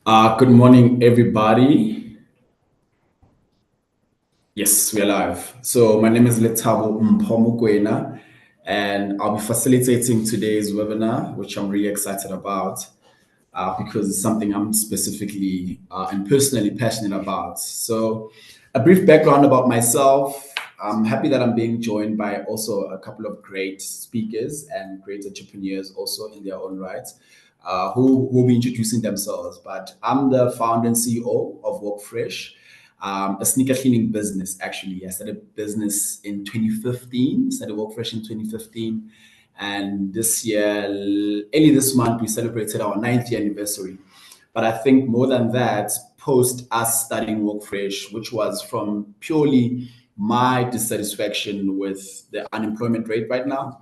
Good morning, everybody. Yes, we're live. So my name is Letabo Mpomukwena, and I'll be facilitating today's webinar, which I'm really excited about because it's something I'm specifically and personally passionate about. So a brief background about myself. I'm happy that I'm being joined by also a couple of great speakers and great entrepreneurs also in their own right. Who will be introducing themselves. But I'm the founder and CEO of Workfresh, a sneaker cleaning business. Actually, I started business in 2015. Started Workfresh in 2015, and this year, early this month, we celebrated our 9th year anniversary. But I think more than that, post us starting Workfresh, which was from purely my dissatisfaction with the unemployment rate right now,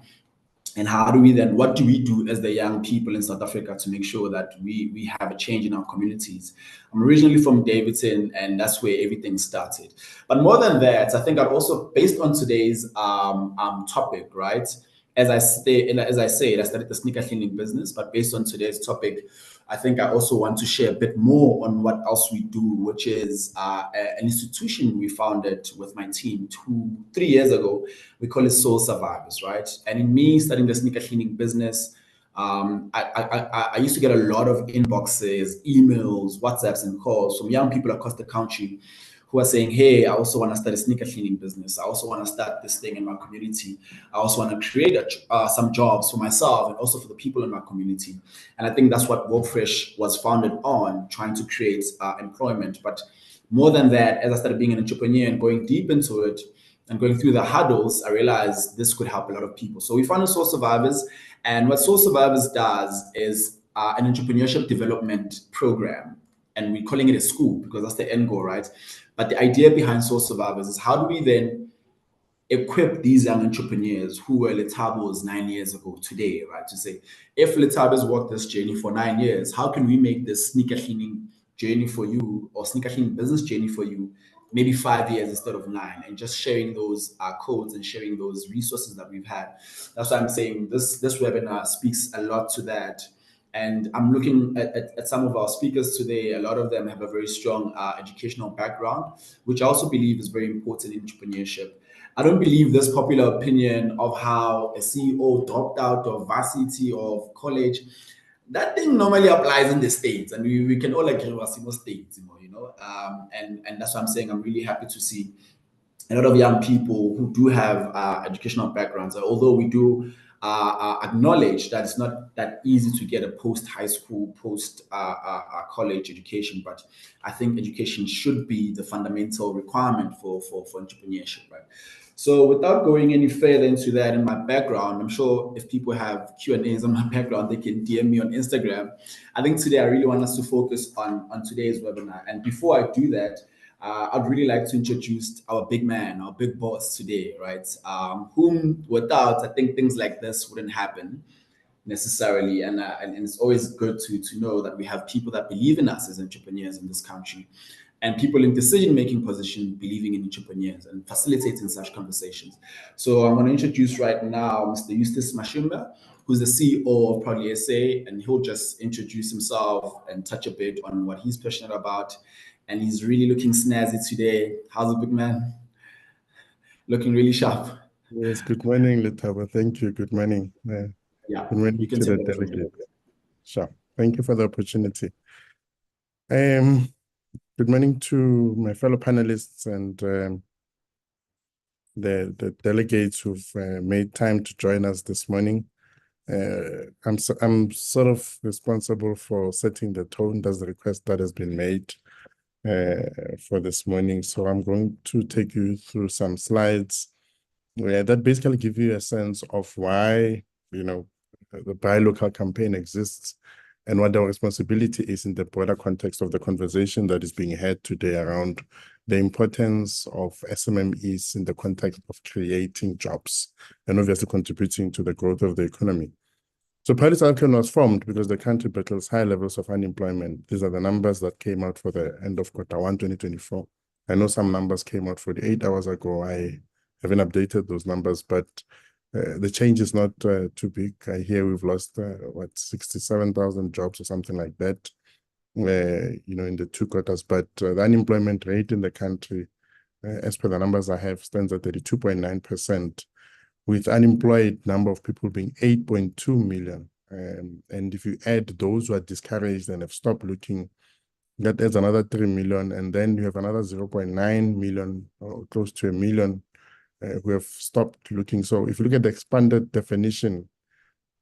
and how do we then, what do we do as the young people in South Africa to make sure that we have a change in our communities? I'm originally from Davidson, and that's where everything started. But more than that, I think I've also, based on today's topic, right? As I said, I started the sneaker cleaning business, but based on today's topic, I think I also want to share a bit more on what else we do, which is an institution we founded with my team 3 years ago. We call it Soul Survivors, right? And in me starting the sneaker cleaning business, I used to get a lot of inboxes, emails, WhatsApps, and calls from young people across the country who are saying, "Hey, I also want to start a sneaker cleaning business. I also want to start this thing in my community. I also want to create some jobs for myself and also for the people in my community." And I think that's what Workfresh was founded on, trying to create employment. But more than that, as I started being an entrepreneur and going deep into it and going through the hurdles, I realized this could help a lot of people. So we founded Soul Survivors. And what Soul Survivors does is an entrepreneurship development program. And we're calling it a school because that's the end goal, right? But the idea behind Soul Survivors is how do we then equip these young entrepreneurs who were Letabos 9 years ago today, right? To say, if Letabos walked this journey for 9 years, how can we make this sneaker cleaning journey for you or sneaker cleaning business journey for you maybe 5 years instead of 9, and just sharing those codes and sharing those resources that we've had. That's why I'm saying this webinar speaks a lot to that. And I'm looking at some of our speakers today. A lot of them have a very strong educational background, which I also believe is very important in entrepreneurship. I don't believe this popular opinion of how a CEO dropped out of varsity or of college. That thing normally applies in the States, and we can all agree with most states, and that's why I'm saying I'm really happy to see a lot of young people who do have educational backgrounds, although we do acknowledge that it's not that easy to get a post high school, post college education. But I think education should be the fundamental requirement for entrepreneurship, right? So without going any further into that in my background, I'm sure if people have Q&As on my background, they can DM me on Instagram. I think today I really want us to focus on today's webinar. And before I do that, I'd really like to introduce our big man, our big boss today, right? Whom without, I think things like this wouldn't happen necessarily. And it's always good to know that we have people that believe in us as entrepreneurs in this country, and people in decision-making position believing in entrepreneurs and facilitating such conversations. So I'm going to introduce right now Mr. Eustace Mashumba, who's the CEO of Proudly SA, and he'll just introduce himself and touch a bit on what he's passionate about. And he's really looking snazzy today. How's it, big man? Looking really sharp. Yes, good morning, Letaba. Thank you. Good morning. Yeah, Good you morning can to take the that from here. delegate. Sure. Thank you for the opportunity. Good morning to my fellow panelists and the delegates who've made time to join us this morning. I'm sort of responsible for setting the tone. That's the request that has been made for this morning. So I'm going to take you through some slides that basically give you a sense of why, the buy local campaign exists and what our responsibility is in the broader context of the conversation that is being had today around the importance of SMMEs in the context of creating jobs and obviously contributing to the growth of the economy. So Proudly South Africa was formed because the country battles high levels of unemployment. These are the numbers that came out for the end of Q1 2024. I know some numbers came out 48 hours ago. I haven't updated those numbers, but the change is not too big. I hear we've lost, 67,000 jobs or something like that. in the 2 quarters. But the unemployment rate in the country, as per the numbers I have, stands at 32.9%, with unemployed number of people being 8.2 million. And if you add those who are discouraged and have stopped looking, that adds another 3 million. And then you have another 0.9 million, or close to a million, who have stopped looking. So if you look at the expanded definition,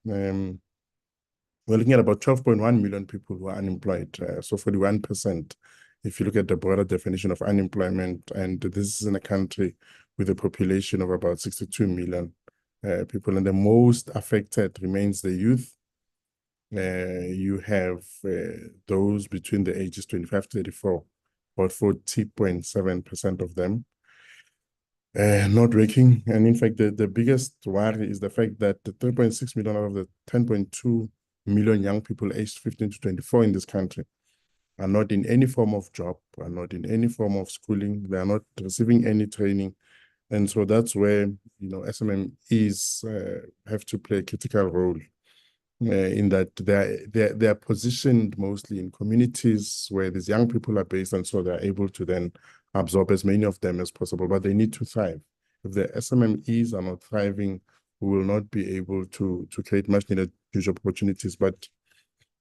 we're looking at about 12.1 million people who are unemployed, so 41%. If you look at the broader definition of unemployment, and this is in a country with a population of about 62 million people, and the most affected remains the youth. You have those between the ages 25 to 34, about 40.7% of them not working. And in fact, the biggest worry is the fact that the 3.6 million out of the 10.2 million young people aged 15 to 24 in this country are not in any form of job, are not in any form of schooling, they are not receiving any training. And so that's where, SMMEs have to play a critical role in that they are positioned mostly in communities where these young people are based, and so they're able to then absorb as many of them as possible, but they need to thrive. If the SMMEs are not thriving, we will not be able to create much needed job opportunities. But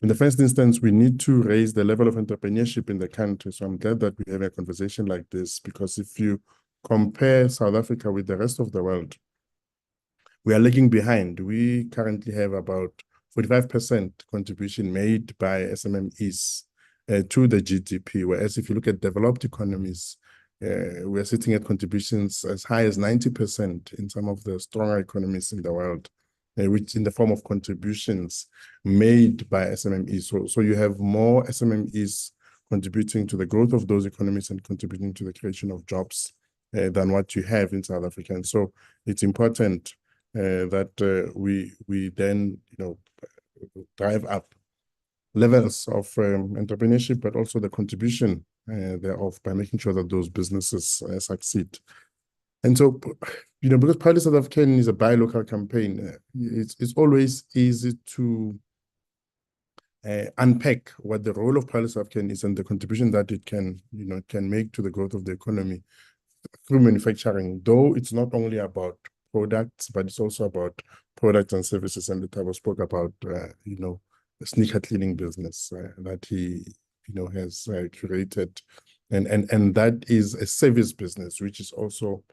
in the first instance, we need to raise the level of entrepreneurship in the country. So I'm glad that we have a conversation like this, because if you compare South Africa with the rest of the world, we are lagging behind. We currently have about 45% contribution made by SMMEs to the GDP, whereas if you look at developed economies, we're sitting at contributions as high as 90% in some of the stronger economies in the world, which in the form of contributions made by SMMEs. So you have more SMMEs contributing to the growth of those economies and contributing to the creation of jobs than what you have in South Africa. And so it's important that we then, drive up levels of entrepreneurship, but also the contribution thereof, by making sure that those businesses succeed. And so, because Proudly South African is a buy local campaign, it's always easy to unpack what the role of Proudly South African is and the contribution that it can make to the growth of the economy through manufacturing. Though it's not only about products, but it's also about products and services. And Letabo spoke about, the sneaker cleaning business that he, has curated. And that is a service business, which is also,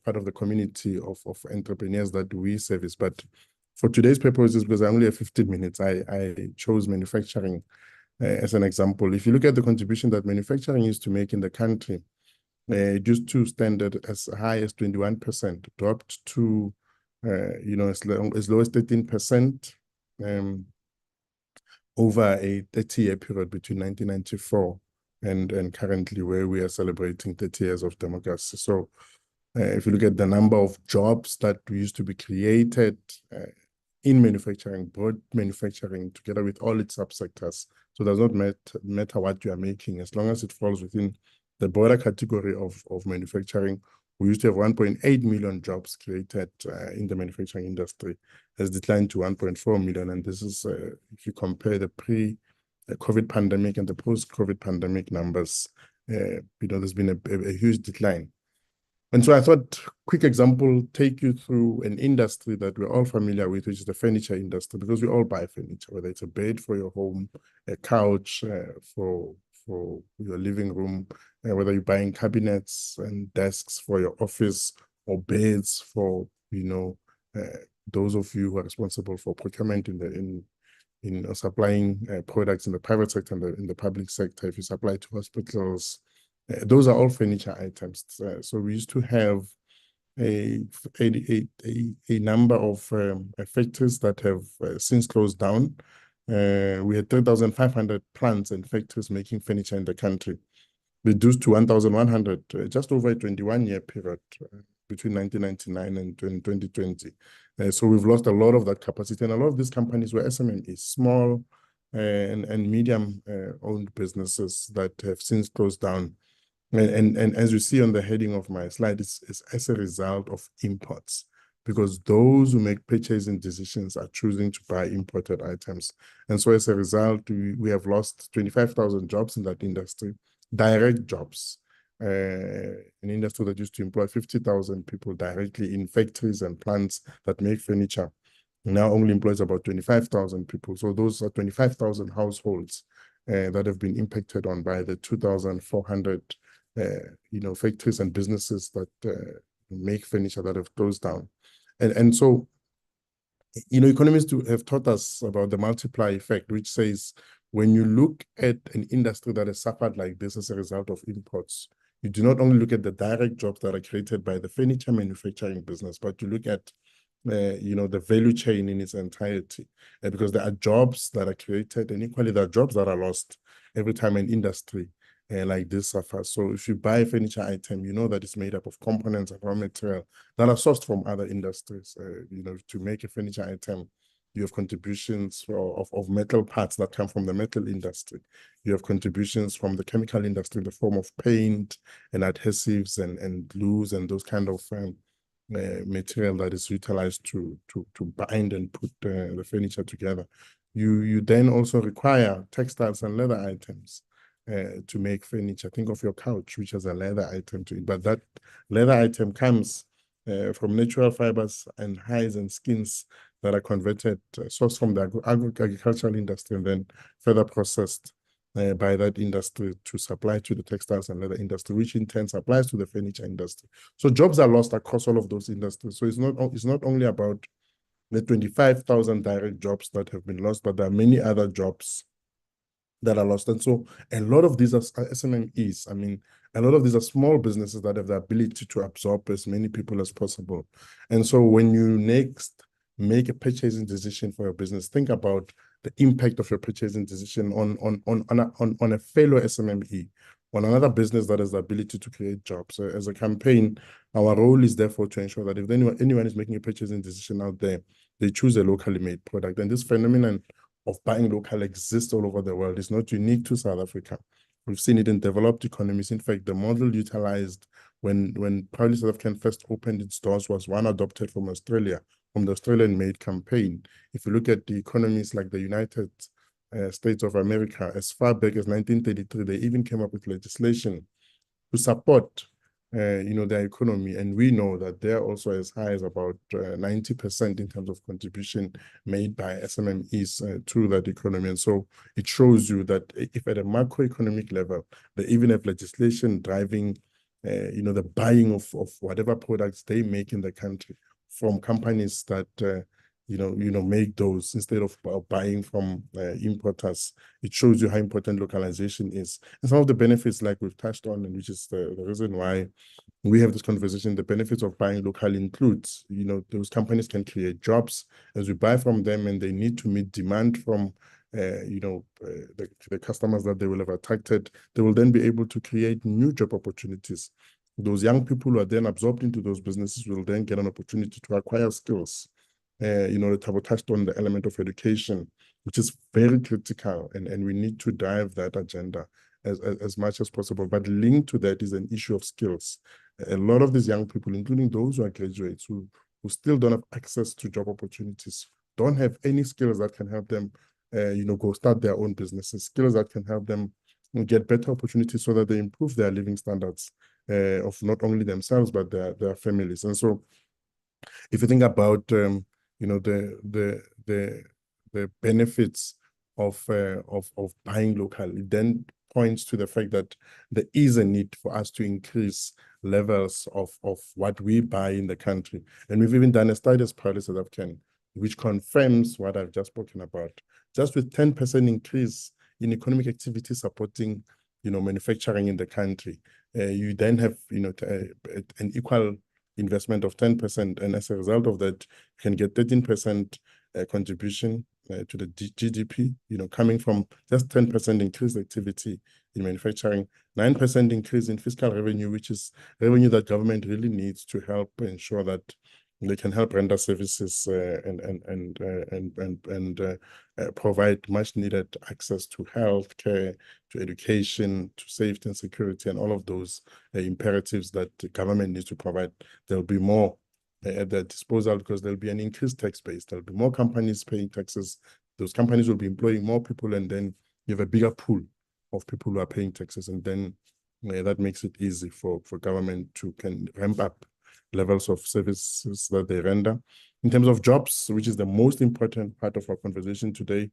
part of the community of entrepreneurs that we service. But for today's purposes, because I only have 15 minutes, I chose manufacturing as an example. If you look at the contribution that manufacturing used to make in the country, it used to stand at as high as 21%, dropped to, as low as 13% over a 30-year period between 1994 and currently, where we are celebrating 30 years of democracy. So if you look at the number of jobs that used to be created in manufacturing, broad manufacturing, together with all its subsectors, so it does not matter what you are making, as long as it falls within the broader category of manufacturing. We used to have 1.8 million jobs created in the manufacturing industry, has declined to 1.4 million. And this is, if you compare the pre-COVID pandemic and the post-COVID pandemic numbers, there's been a huge decline. And so I thought, quick example, take you through an industry that we're all familiar with, which is the furniture industry, because we all buy furniture, whether it's a bed for your home, a couch for your living room, whether you're buying cabinets and desks for your office, or beds for, those of you who are responsible for procurement in supplying products in the private sector and in the public sector. If you supply to hospitals, those are all furniture items. So we used to have a number of factories that have since closed down. We had 3,500 plants and factories making furniture in the country, reduced to 1,100 just over a 21-year period between 1999 and 2020. So we've lost a lot of that capacity, and a lot of these companies were SMMEs, small and medium owned businesses that have since closed down. And as you see on the heading of my slide, it's as a result of imports, because those who make purchasing decisions are choosing to buy imported items. And so as a result, we have lost 25,000 jobs in that industry, direct jobs. An industry that used to employ 50,000 people directly in factories and plants that make furniture now only employs about 25,000 people. So those are 25,000 households that have been impacted on by the 2,400 factories and businesses that make furniture that have closed down. And so, economists have taught us about the multiplier effect, which says when you look at an industry that has suffered like this as a result of imports, you do not only look at the direct jobs that are created by the furniture manufacturing business, but you look at the value chain in its entirety, because there are jobs that are created and equally there are jobs that are lost every time an industry like this suffers. So if you buy a furniture item, you know that it's made up of components and raw material that are sourced from other industries. To make a furniture item, you have contributions of metal parts that come from the metal industry. You have contributions from the chemical industry in the form of paint and adhesives and glues and those kind of material that is utilized to bind and put the furniture together. You then also require textiles and leather items to make furniture. Think of your couch, which has a leather item to it, but that leather item comes from natural fibers and hides and skins that are converted, sourced from the agricultural industry and then further processed by that industry to supply to the textiles and leather industry, which in turn supplies to the furniture industry. So jobs are lost across all of those industries. So it's not only about the 25,000 direct jobs that have been lost, but there are many other jobs that are lost. And so a lot of these are SMMEs. I mean, a lot of these are small businesses that have the ability to absorb as many people as possible. And so when you next make a purchasing decision for your business, think about the impact of your purchasing decision on a fellow SMME, on another business that has the ability to create jobs. So as a campaign, our role is therefore to ensure that if anyone is making a purchasing decision out there, they choose a locally made product. And this phenomenon of buying local exists all over the world. It's not unique to South Africa. We've seen it in developed economies. In fact, the model utilized when Proudly South African first opened its doors was one adopted from Australia, from the Australian-made campaign. If you look at the economies like the United States of America, as far back as 1933, they even came up with legislation to support their economy. And we know that they're also as high as about 90% in terms of contribution made by SMMEs to that economy. And so it shows you that if at a macroeconomic level, they even have legislation driving the buying of whatever products they make in the country from companies that make those instead of buying from importers. It shows you how important localization is. And some of the benefits, like we've touched on, and which is the reason why we have this conversation, the benefits of buying local includes, those companies can create jobs as we buy from them, and they need to meet demand from the customers that they will have attracted. They will then be able to create new job opportunities. Those young people who are then absorbed into those businesses will then get an opportunity to acquire skills. Tabo touched on the element of education, which is very critical, and we need to drive that agenda as much as possible. But linked to that is an issue of skills. A lot of these young people, including those who are graduates, who still don't have access to job opportunities, don't have any skills that can help them, go start their own businesses, skills that can help them get better opportunities so that they improve their living standards of not only themselves, but their families. And so if you think about the benefits of buying local, it then points to the fact that there is a need for us to increase levels of what we buy in the country. And we've even done a study as Proudly South African, which confirms what I've just spoken about. Just with 10% increase in economic activity supporting manufacturing in the country, you then have an equal investment of 10%, and as a result of that, you can get 13% contribution to the GDP, coming from just 10% increased activity in manufacturing, 9% increase in fiscal revenue, which is revenue that government really needs to help ensure that they can help render services and provide much needed access to healthcare, to education, to safety and security, and all of those imperatives that the government needs to provide. There'll be more at their disposal, because there'll be an increased tax base. There'll be more companies paying taxes. Those companies will be employing more people, and then you have a bigger pool of people who are paying taxes, and then that makes it easy for government to can ramp up levels of services that they render. In terms of jobs, which is the most important part of our conversation today,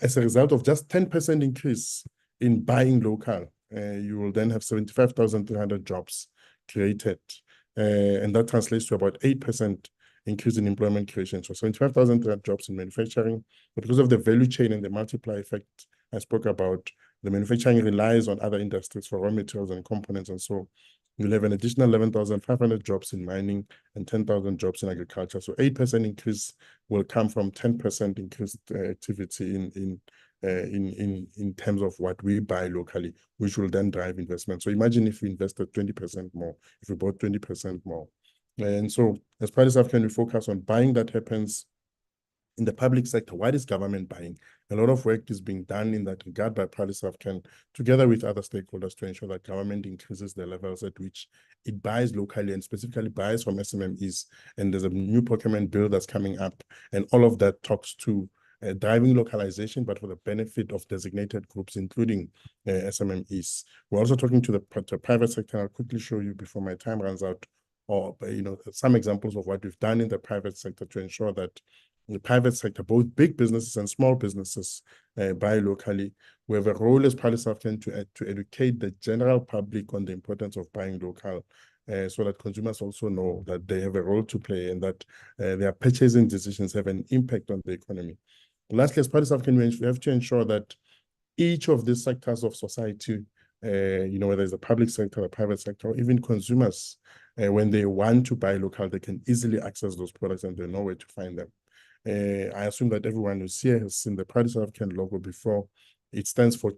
as a result of just 10% increase in buying local, you will then have 75,300 jobs created. And that translates to about 8% increase in employment creation. So 75,000 jobs in manufacturing, but because of the value chain and the multiplier effect I spoke about, the manufacturing relies on other industries for raw materials and components. And so you'll have an additional 11,500 jobs in mining and 10,000 jobs in agriculture. So 8% increase will come from 10% increased activity in terms of what we buy locally, which will then drive investment. So imagine if we invested 20% more, if we bought 20% more. And so as part of South Africa, we focus on buying that happens in the public sector. What is government buying? A lot of work is being done in that regard by Private South African, together with other stakeholders, to ensure that government increases the levels at which it buys locally, and specifically buys from SMMEs. And there's a new procurement bill that's coming up, and all of that talks to driving localization, but for the benefit of designated groups, including SMMEs. We're also talking to the private sector. I'll quickly show you before my time runs out, or some examples of what we've done in the private sector to ensure that the private sector, both big businesses and small businesses, buy locally. We have a role as Private South African to educate the general public on the importance of buying local, so that consumers also know that they have a role to play, and that their purchasing decisions have an impact on the economy. Lastly, as Private South African, we have to ensure that each of these sectors of society, whether it's the public sector, the private sector, or even consumers, when they want to buy local, they can easily access those products and they know where to find them. I assume that everyone who's here has seen the Private South African logo before. It stands for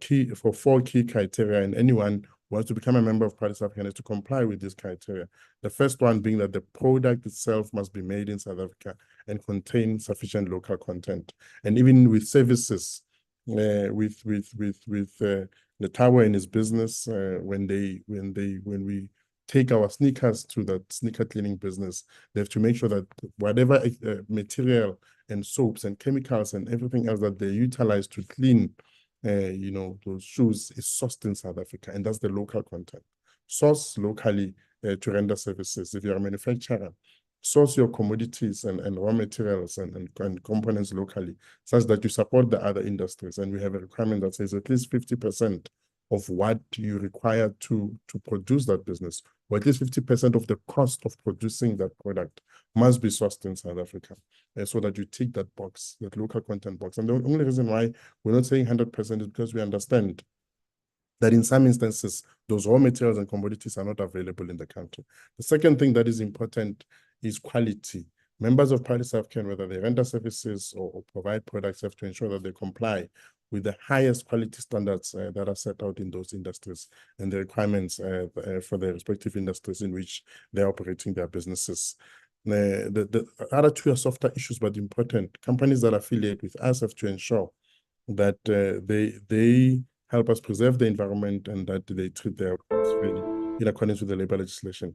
4 key criteria, and anyone who wants to become a member of Private South African has to comply with these criteria. The first one being that the product itself must be made in South Africa and contain sufficient local content. And even with services, with the tower in his business, when we take our sneakers to that sneaker cleaning business, they have to make sure that whatever material and soaps and chemicals and everything else that they utilize to clean those shoes is sourced in South Africa, and that's the local content. Source locally to render services. If you're a manufacturer, source your commodities and raw materials and components locally, such that you support the other industries. And we have a requirement that says at least 50% of what you require to produce that business, or at least 50% of the cost of producing that product, must be sourced in South Africa, so that you tick that box, that local content box. And the only reason why we're not saying 100% is because we understand that in some instances, those raw materials and commodities are not available in the country. The second thing that is important is quality. Members of Private South African, whether they render services or provide products, have to ensure that they comply with the highest quality standards that are set out in those industries, and the requirements for the respective industries in which they're operating their businesses. The other two are softer issues, but important. Companies that affiliate with us have to ensure that they help us preserve the environment, and that they treat their workers fairly in accordance with the labor legislation.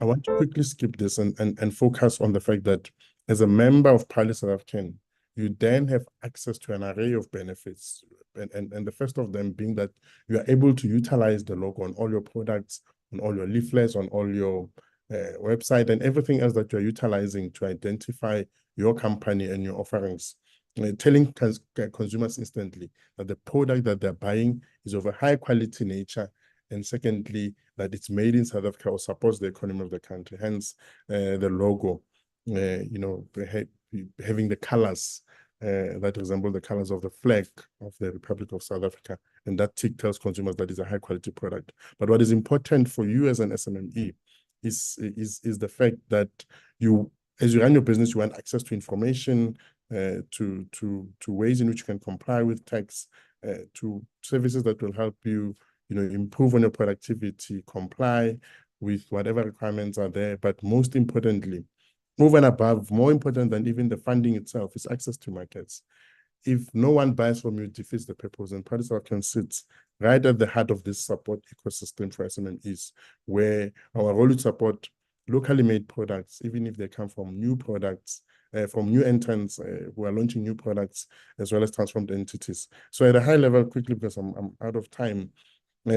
I want to quickly skip this and focus on the fact that as a member of Private South African, you then have access to an array of benefits. And the first of them being that you are able to utilize the logo on all your products, on all your leaflets, on all your website, and everything else that you're utilizing to identify your company and your offerings. Telling consumers instantly that the product that they're buying is of a high quality nature, and secondly, that it's made in South Africa or supports the economy of the country. Hence, the logo, having the colors that resemble the colors of the flag of the Republic of South Africa, and that tick tells consumers that it's a high quality product. But what is important for you as an SMME is the fact that as you run your business, you want access to information, to ways in which you can comply with tax, to services that will help you, improve on your productivity, comply with whatever requirements are there. But most importantly, over and above, more important than even the funding itself, is access to markets. If no one buys from you, it defeats the purpose. And Private South African sits right at the heart of this support ecosystem for SMMEs, where our role is support locally made products, even if they come from new products, from new entrants who are launching new products, as well as transformed entities. So at a high level, quickly, because I'm out of time,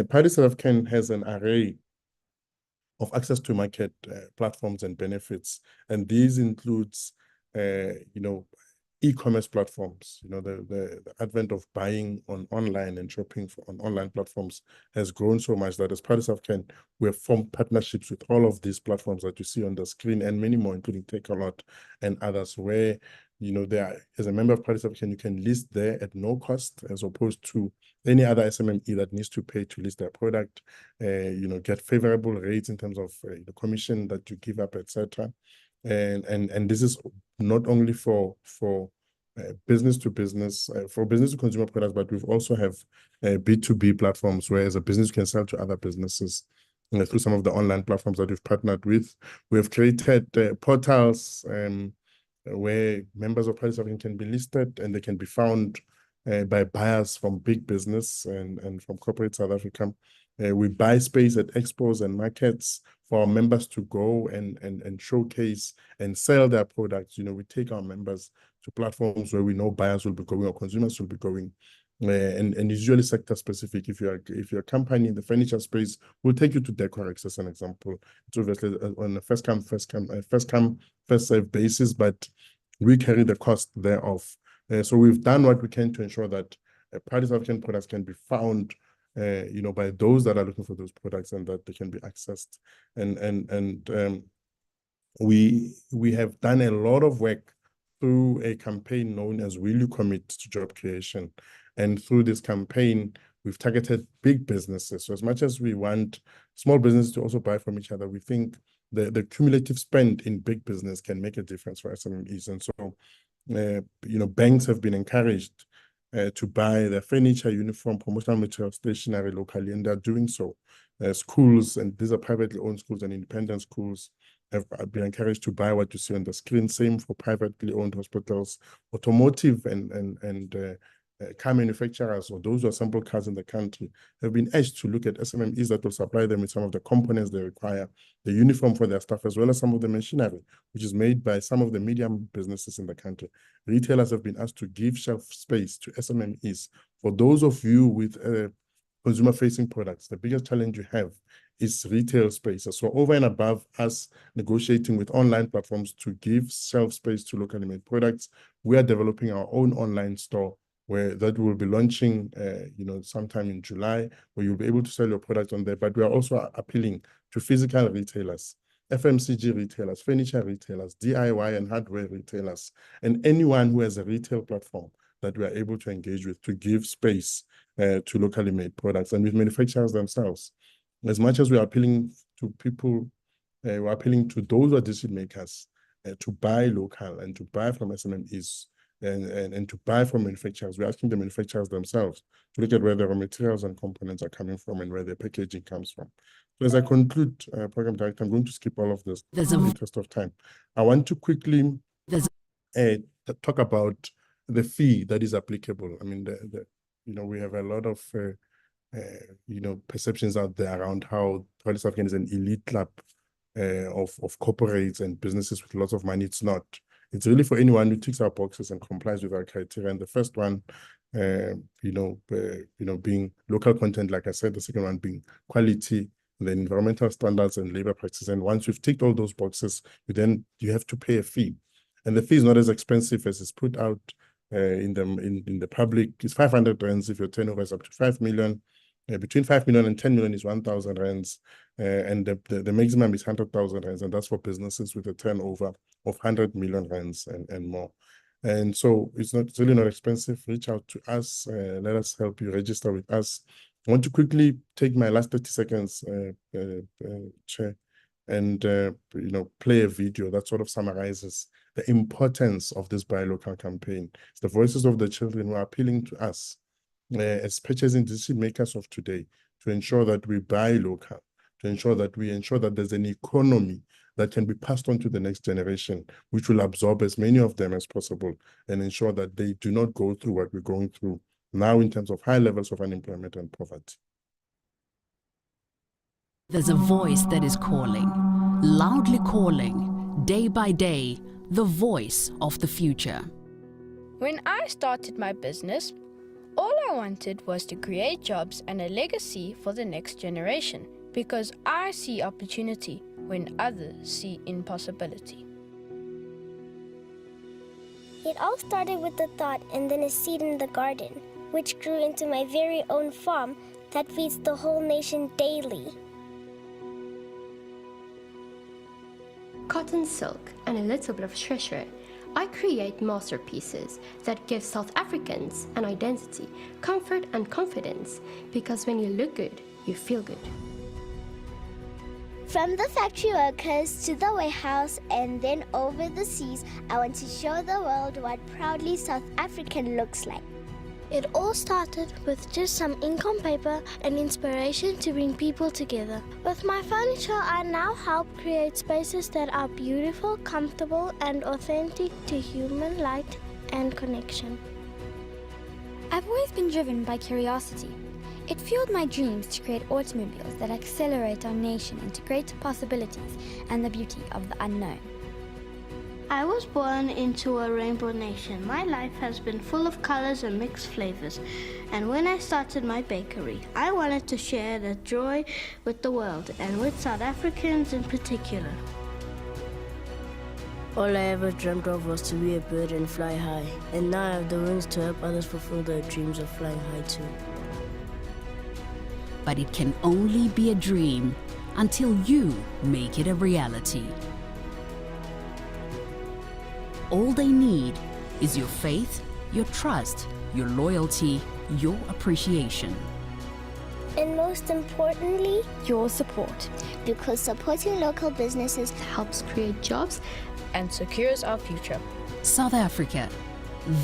Party South African has an array of access to market platforms and benefits. And these includes, e-commerce platforms. The advent of buying online and shopping on online platforms has grown so much that as Party South African, we have formed partnerships with all of these platforms that you see on the screen and many more, including Takealot and others, where as a member of Party South African, you can list there at no cost, as opposed to any other SMME that needs to pay to list their product, get favorable rates in terms of the commission that you give up, etc. And this is not only for business to business, for business to consumer products, but we've also have B2B platforms where as a business can sell to other businesses through some of the online platforms that we've partnered with. We have created portals where members of Party South African can be listed, and they can be found by buyers from big business and from corporate South Africa. We buy space at expos and markets for our members to go and showcase and sell their products. We take our members to platforms where we know buyers will be going or consumers will be going. And usually sector specific. If you're a company in the furniture space, we'll take you to Decorex as an example. It's obviously on a first come, first serve basis, but we carry the cost thereof. So we've done what we can to ensure that Party South African products can be found, by those that are looking for those products, and that they can be accessed. And we have done a lot of work through a campaign known as Will You Commit to Job Creation. And through this campaign, we've targeted big businesses. So as much as we want small businesses to also buy from each other, we think the cumulative spend in big business can make a difference for SMMEs. And so, banks have been encouraged to buy their furniture, uniform, promotional material, stationery locally, and they're doing so. Schools, and these are privately owned schools and independent schools, have been encouraged to buy what you see on the screen. Same for privately owned hospitals, automotive and car manufacturers, or those who assemble cars in the country, have been urged to look at SMMEs that will supply them with some of the components they require, the uniform for their staff, as well as some of the machinery, which is made by some of the medium businesses in the country. Retailers have been asked to give shelf space to SMMEs. For those of you with consumer-facing products, the biggest challenge you have is retail space. So over and above us negotiating with online platforms to give shelf space to locally made products, we are developing our own online store, where that will be launching, sometime in July, where you'll be able to sell your products on there. But we are also appealing to physical retailers, FMCG retailers, furniture retailers, DIY and hardware retailers, and anyone who has a retail platform that we are able to engage with to give space to locally made products, and with manufacturers themselves. As much as we are appealing to people, we're appealing to those who are decision makers to buy local and to buy from SMMEs, and to buy from manufacturers. We're asking the manufacturers themselves to look at where the raw materials and components are coming from and where their packaging comes from. So as I conclude, Program Director, I'm going to skip all of this in the interest of time. I want to quickly talk about the fee that is applicable. I mean, we have a lot of perceptions out there around how Party South African is an elite club of corporates and businesses with lots of money. It's not. It's really for anyone who ticks our boxes and complies with our criteria. And the first one, being local content, like I said. The second one being quality, then environmental standards and labor practices. And once you've ticked all those boxes, you have to pay a fee. And the fee is not as expensive as it's put out in the public. It's 500 rands if your turnover is up to 5 million. Between 5 million and 10 million is 1,000 rands, and the maximum is 100,000 rands, and that's for businesses with a turnover of 100 million rands and more. And so it's really not expensive. Reach out to us. Let us help you register with us. I want to quickly take my last 30 seconds, Chair, and play a video that sort of summarizes the importance of this buy local campaign. It's the voices of the children who are appealing to us as purchasing decision makers of today, to ensure that we buy local, to ensure that there's an economy that can be passed on to the next generation, which will absorb as many of them as possible, and ensure that they do not go through what we're going through now in terms of high levels of unemployment and poverty. There's a voice that is calling. loudly calling, day by day, the voice of the future. When I started my business, all I wanted was to create jobs and a legacy for the next generation, because I see opportunity when others see impossibility. It all started with a thought and then a seed in the garden, which grew into my very own farm that feeds the whole nation daily. Cotton silk and a little bit of treasure, I create masterpieces that give South Africans an identity, comfort and confidence, because when you look good, you feel good. From the factory workers to the warehouse and then over the seas, I want to show the world what proudly South African looks like. It all started with just some ink on paper and inspiration to bring people together. With my furniture, I now help create spaces that are beautiful, comfortable, and authentic to human light and connection. I've always been driven by curiosity. It fueled my dreams to create automobiles that accelerate our nation into greater possibilities and the beauty of the unknown. I was born into a rainbow nation. My life has been full of colors and mixed flavors. And when I started my bakery, I wanted to share that joy with the world and with South Africans in particular. All I ever dreamt of was to be a bird and fly high. And now I have the wings to help others fulfill their dreams of flying high too. But it can only be a dream until you make it a reality. All they need is your faith, your trust, your loyalty, your appreciation. And most importantly, Your support. because supporting local businesses Helps create jobs And secures our future. South Africa,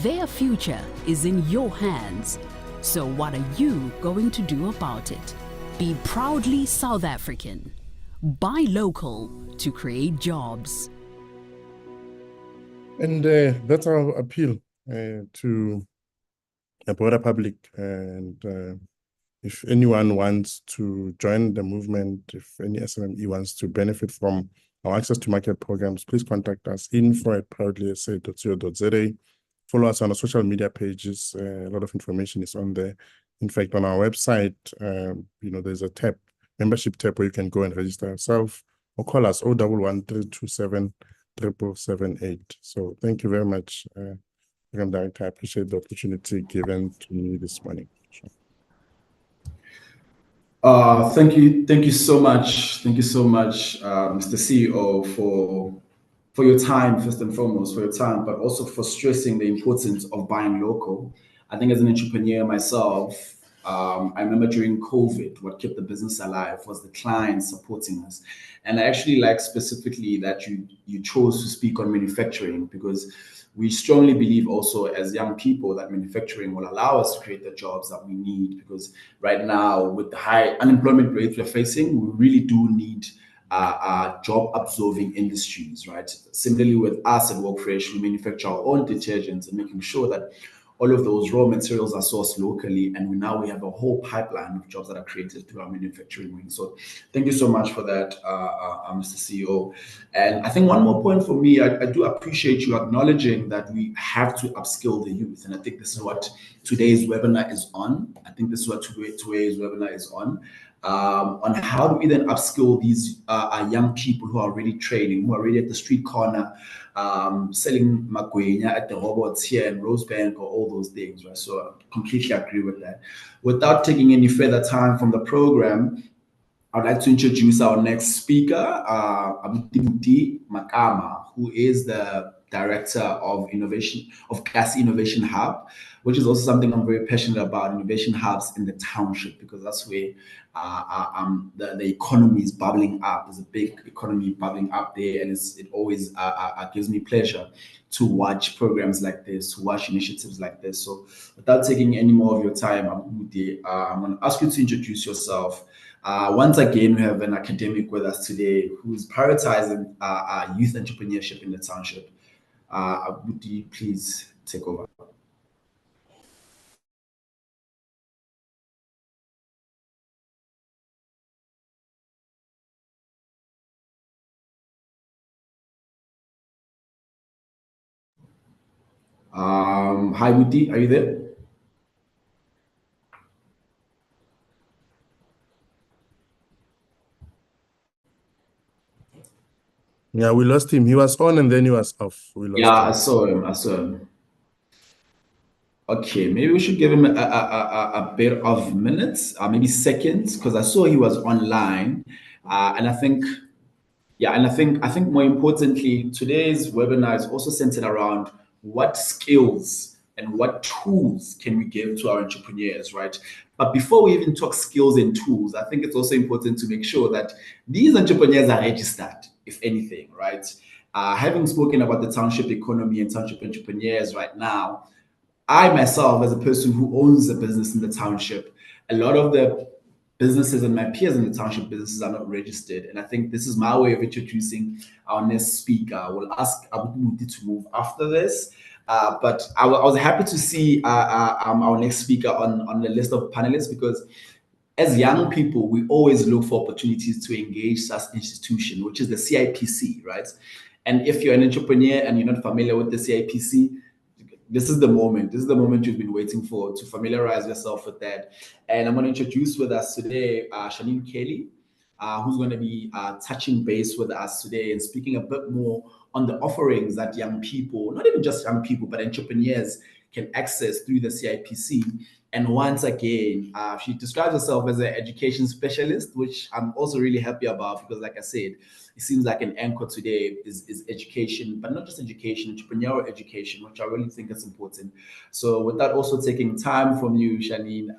their future is in your hands. So what are you going to do about it? Be proudly South African. Buy local to create jobs. And that's our appeal to a broader public. And if anyone wants to join the movement, if any SMME wants to benefit from our access to market programs, please contact us, info@proudlysa.co.za. Follow us on our social media pages. A lot of information is on there. In fact, on our website, there's a tab, membership tab, where you can go and register yourself, or call us 011 778. So thank you very much, Program Director. I appreciate the opportunity given to me this morning. Thank you so much. Thank you so much, Mr. CEO, for your time, first and foremost, for your time, but also for stressing the importance of buying local. I think as an entrepreneur myself, I remember during COVID, what kept the business alive was the clients supporting us. And I actually like specifically that you chose to speak on manufacturing, because we strongly believe also as young people that manufacturing will allow us to create the jobs that we need, because right now with the high unemployment rates we're facing, we really do need job absorbing industries, right? Similarly with us at Workfresh, we manufacture our own detergents and making sure that all of those raw materials are sourced locally, and now we have a whole pipeline of jobs that are created through our manufacturing wing. So thank you so much for that, Mr. CEO. And I think one more point for me, I do appreciate you acknowledging that we have to upskill the youth. And I think this is what today's webinar is on. I think this is what today's webinar is on how do we then upskill these young people who are already trading, who are already at the street corner, selling magwenya at the robots here in Rosebank, or all those things, right? So I completely agree with that. Without taking any further time from the program, I'd like to introduce our next speaker, Abuti Makama, who is the Director of Innovation of Gas Innovation Hub, which is also something I'm very passionate about, innovation hubs in the township, because that's where the economy is bubbling up. There's a big economy bubbling up there, and it always gives me pleasure to watch programs like this, to watch initiatives like this. So without taking any more of your time, Abuti, I'm going to ask you to introduce yourself. Once again, we have an academic with us today who's prioritizing youth entrepreneurship in the township. Would you please take over? Hi, Wuti, are you there? Yeah, we lost him. He was on and then he was off. We lost him. I saw him. I saw him. Okay, maybe we should give him a bit of minutes, maybe seconds, because I saw he was online, and I think, yeah, and I think more importantly, today's webinar is also centered around what skills and what tools can we give to our entrepreneurs, right? But before we even talk skills and tools, I think it's also important to make sure that these entrepreneurs are registered, if anything, right? Having spoken about the township economy and township entrepreneurs right now, I myself, as a person who owns a business in the township, a lot of the businesses and my peers in the township businesses are not registered. And I think this is my way of introducing our next speaker. We'll ask Abu Mudi to move after this. But I was happy to see our next speaker on the list of panelists, because as young people, we always look for opportunities to engage such institution, which is the CIPC, right? And if you're an entrepreneur and you're not familiar with the CIPC, this is the moment. This is the moment you've been waiting for, to familiarize yourself with that. And I'm going to introduce with us today Shanine Kelly, who's going to be touching base with us today and speaking a bit more on the offerings that young people, not even just young people, but entrepreneurs can access through the CIPC. And once again, she describes herself as an education specialist, which I'm also really happy about, because like I said, it seems like an anchor today is education, but not just education, entrepreneurial education, which I really think is important. So with that also taking time from you, Shanine,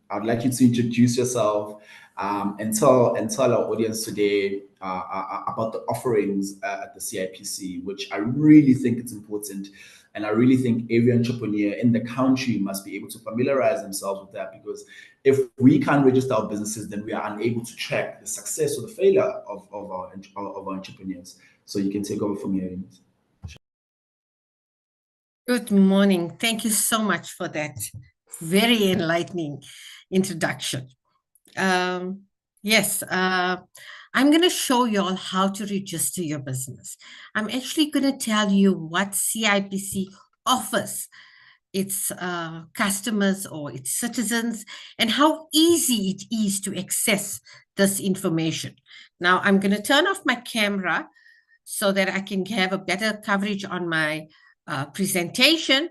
I'd like you to introduce yourself and tell our audience today about the offerings at the CIPC, which I really think it's important. And I really think every entrepreneur in the country must be able to familiarize themselves with that, because if we can't register our businesses, then we are unable to track the success or the failure of our entrepreneurs. So you can take over from here. Good morning. Thank you so much for that very enlightening introduction. Yes, I'm going to show you all how to register your business. I'm actually going to tell you what CIPC offers its customers or its citizens, and how easy it is to access this information. Now, I'm going to turn off my camera so that I can have a better coverage on my presentation.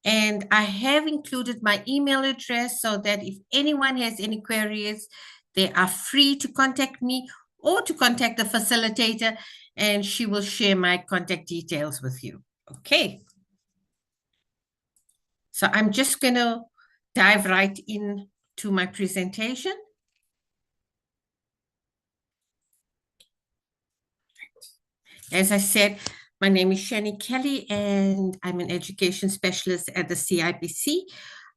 And I have included my email address so that if anyone has any queries, they are free to contact me or to contact the facilitator, and she will share my contact details with you. Okay. So I'm just going to dive right into my presentation. As I said, my name is Shani Kelly, and I'm an education specialist at the CIPC.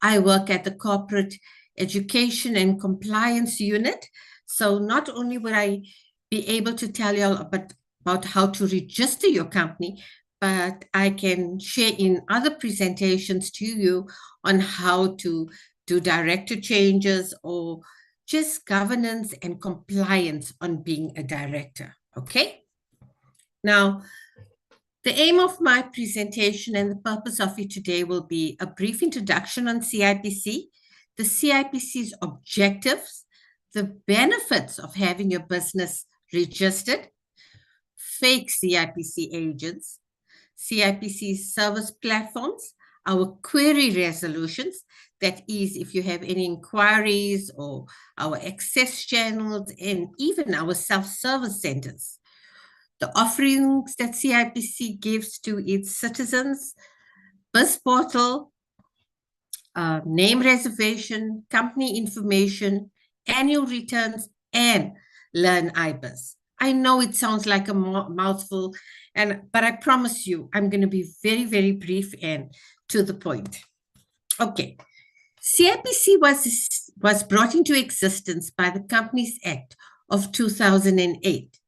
I work at the Corporate Education and Compliance Unit. So not only will I be able to tell you all about how to register your company, but I can share in other presentations to you on how to do director changes or just governance and compliance on being a director. Okay? Now, the aim of my presentation and the purpose of it today will be a brief introduction on CIPC, the CIPC's objectives, the benefits of having your business registered, fake CIPC agents, CIPC's service platforms, our query resolutions, that is, if you have any inquiries, or our access channels, and even our self-service centers. The offerings that CIPC gives to its citizens, BIS portal, name reservation, company information, annual returns, and Learn IBIS. I know it sounds like a mouthful, but I promise you, I'm going to be very, very brief and to the point. Okay. CIPC was brought into existence by the Companies Act of 2008.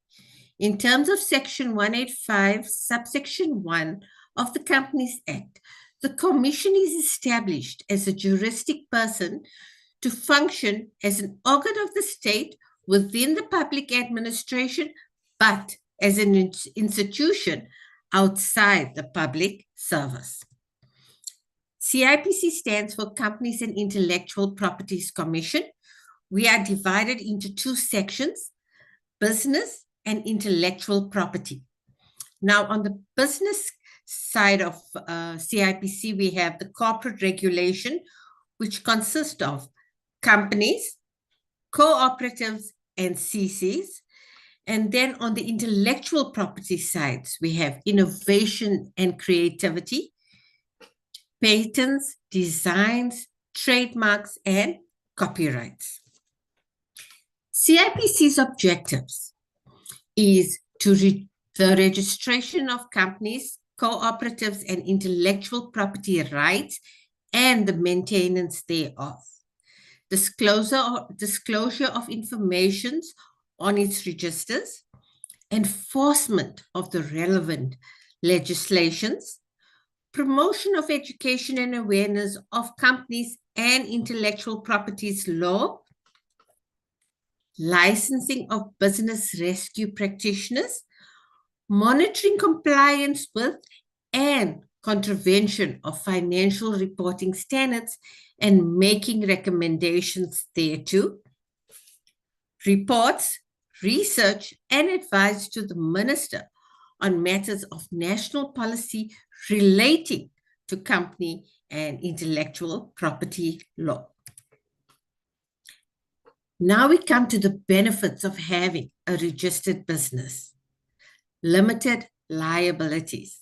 In terms of Section 185, subsection 1 of the Companies Act, the Commission is established as a juristic person to function as an organ of the state within the public administration, but as an institution outside the public service. CIPC stands for Companies and Intellectual Properties Commission. We are divided into two sections, business and intellectual property. Now, on the business side of CIPC, we have the corporate regulation, which consists of companies, cooperatives, and CCs. And then on the intellectual property sides, we have innovation and creativity, patents, designs, trademarks, and copyrights. CIPC's objectives is to the registration of companies, cooperatives, and intellectual property rights and the maintenance thereof. Disclosure of information on its registers, enforcement of the relevant legislations, promotion of education and awareness of companies and intellectual properties law, licensing of business rescue practitioners, monitoring compliance with and contravention of financial reporting standards and making recommendations thereto, reports, research, and advice to the Minister on matters of national policy relating to company and intellectual property law. Now we come to the benefits of having a registered business. Limited liabilities.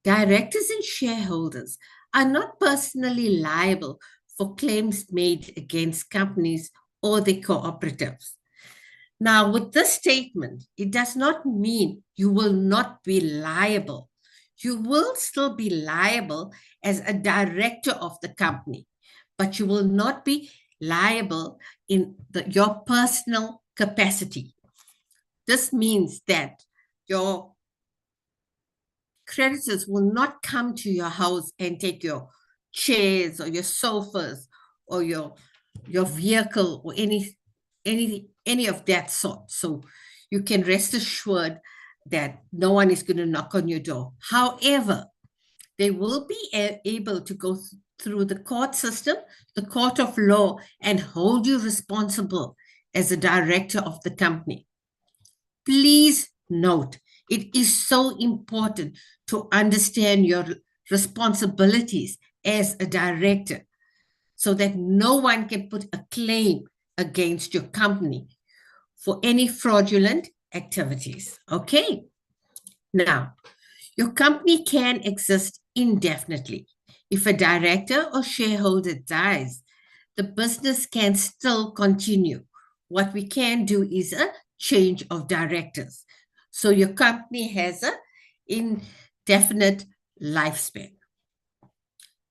Directors and shareholders are not personally liable for claims made against companies or their cooperatives. Now, with this statement, it does not mean you will not be liable. You will still be liable as a director of the company, but you will not be liable in your personal capacity. This means that your creditors will not come to your house and take your chairs or your sofas or your vehicle or any of that sort. So you can rest assured that no one is going to knock on your door. However, they will be able to go through the court system, the court of law, and hold you responsible as a director of the company. Please note, it is so important to understand your responsibilities as a director so that no one can put a claim against your company for any fraudulent activities. Okay. Now, your company can exist indefinitely. If a director or shareholder dies, the business can still continue. What we can do is a change of directors. So your company has an indefinite lifespan.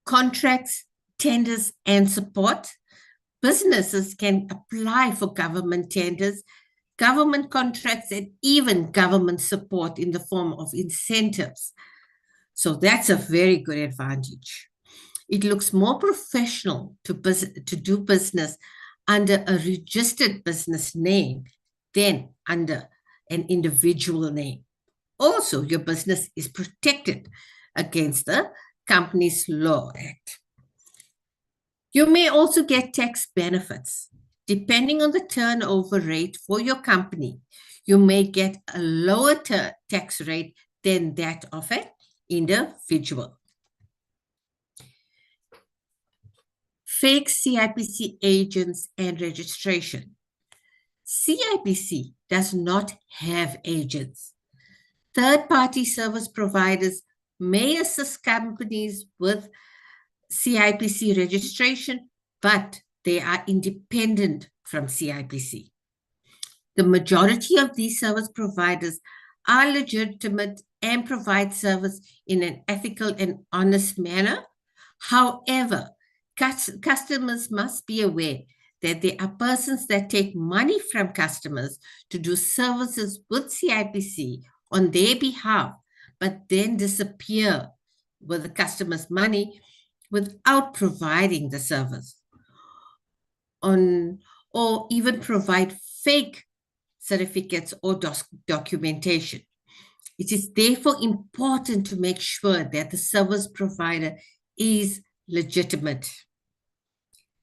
Contracts, tenders, and support. Businesses can apply for government tenders, government contracts, and even government support in the form of incentives. So that's a very good advantage. It looks more professional to do business under a registered business name than under an individual name. Also, your business is protected against the Companies Law Act. You may also get tax benefits. Depending on the turnover rate for your company, you may get a lower tax rate than that of an individual. Fake CIPC agents and registration. CIPC does not have agents. Third-party service providers may assist companies with CIPC registration, but they are independent from CIPC. The majority of these service providers are legitimate and provide service in an ethical and honest manner. However, customers must be aware that there are persons that take money from customers to do services with CIPC on their behalf, but then disappear with the customer's money without providing the service, or even provide fake certificates or documentation. It is therefore important to make sure that the service provider is legitimate.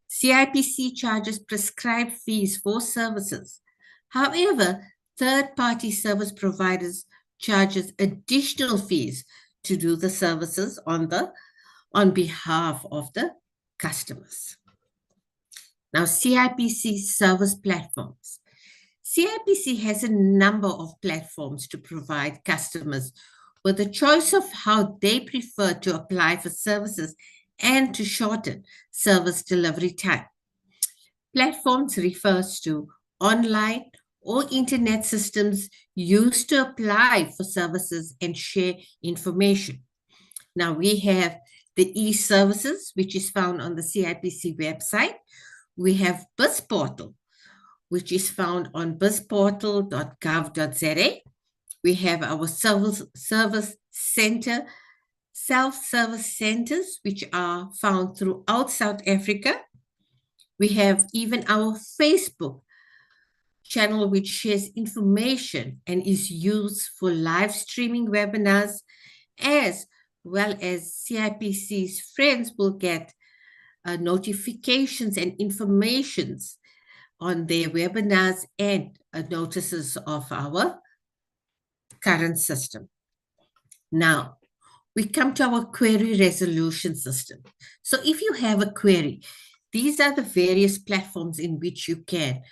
CIPC charges prescribed fees for services. However, third-party service providers charges additional fees to do the services on behalf of the customers. Now, CIPC service platforms. CIPC has a number of platforms to provide customers with a choice of how they prefer to apply for services and to shorten service delivery time. Platforms refers to online or internet systems used to apply for services and share information. Now we have the e-services, which is found on the CIPC website. We have BizPortal, which is found on bizportal.gov.za. We have our service center, self-service centers, which are found throughout South Africa. We have even our Facebook channel, which shares information and is used for live streaming webinars, as well as CIPC's friends will get notifications and informations on their webinars and notices of our current system. Now, we come to our query resolution system. So if you have a query, these are the various platforms in which you can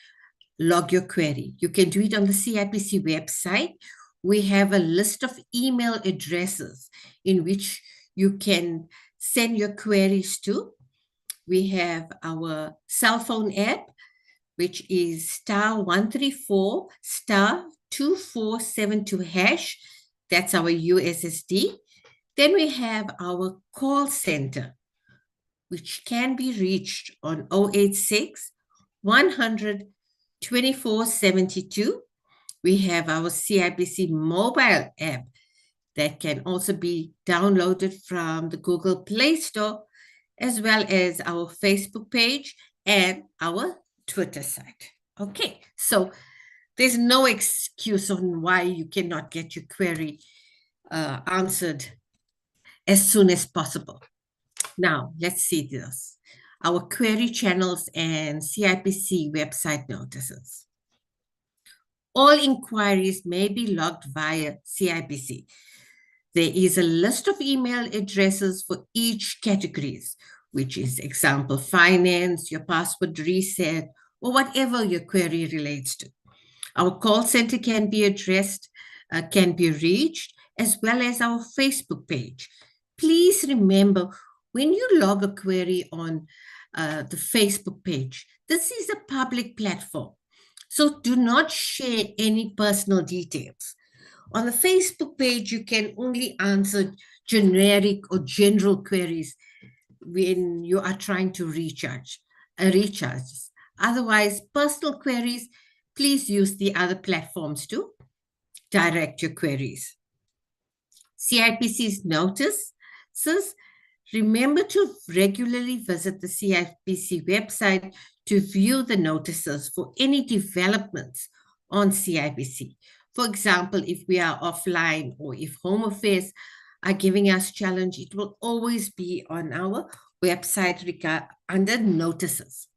log your query. You can do it on the CIPC website. We have a list of email addresses in which you can send your queries to. We have our cell phone app, which is *134 *2472 hash. That's our USSD. Then we have our call center, which can be reached on 086 100 2472. We have our CIPC mobile app that can also be downloaded from the Google Play Store, as well as our Facebook page and our Twitter site. Okay, so there's no excuse on why you cannot get your query answered as soon as possible. Now, let's see this. Our query channels and CIPC website notices. All inquiries may be logged via CIPC. There is a list of email addresses for each categories, which is example finance, your password reset, or whatever your query relates to. Our call center can be addressed, can be reached, as well as our Facebook page. Please remember, when you log a query on the Facebook page, this is a public platform, so do not share any personal details. On the Facebook page, you can only answer generic or general queries when you are trying to recharge. Otherwise, personal queries, please use the other platforms to direct your queries. CIPC's notices. Remember to regularly visit the CIPC website to view the notices for any developments on CIPC. For example, if we are offline or if Home Affairs are giving us challenge, it will always be on our website under notices.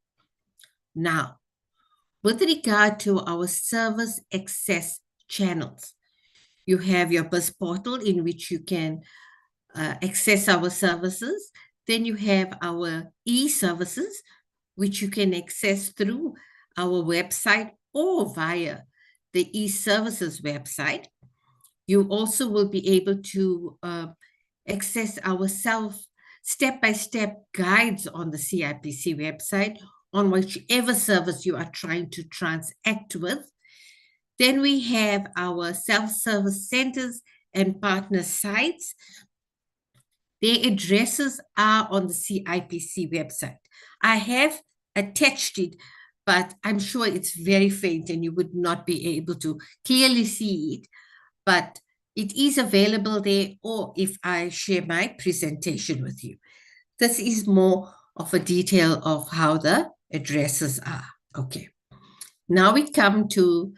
Now, with regard to our service access channels, you have your BizPortal in which you can access our services. Then you have our e-services, which you can access through our website or via the e-services website. You also will be able to access our step-by-step guides on the CIPC website on whichever service you are trying to transact with. Then we have our self-service centers and partner sites. Their addresses are on the CIPC website. I have attached it, but I'm sure it's very faint and you would not be able to clearly see it, but it is available there, or if I share my presentation with you. This is more of a detail of how the addresses are. Okay. Now we come to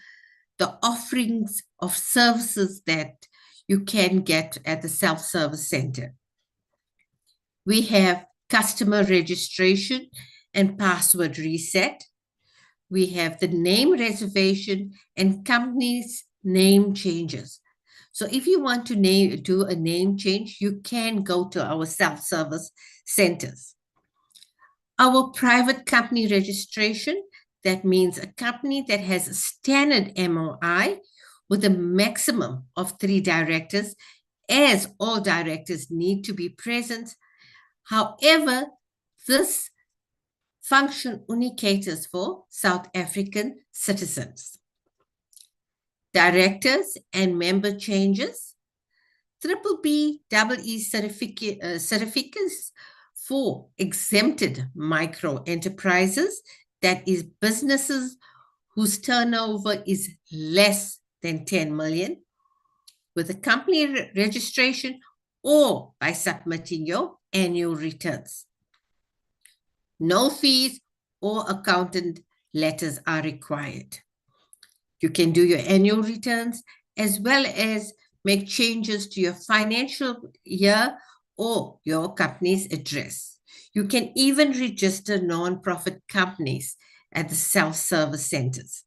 the offerings of services that you can get at the self-service center. We have customer registration and password reset. We have the name reservation and company's name changes. So if you want to do a name change, you can go to our self-service centers. Our private company registration, that means a company that has a standard MOI with a maximum of 3 directors, as all directors need to be present. However, this function only caters for South African citizens. Directors and member changes, BBBEE certificates for exempted micro enterprises, that is businesses whose turnover is less than 10 million, with a company registration or by submitting your annual returns. No fees or accountant letters are required. You can do your annual returns as well as make changes to your financial year or your company's address. You can even register non-profit companies at the self-service centers.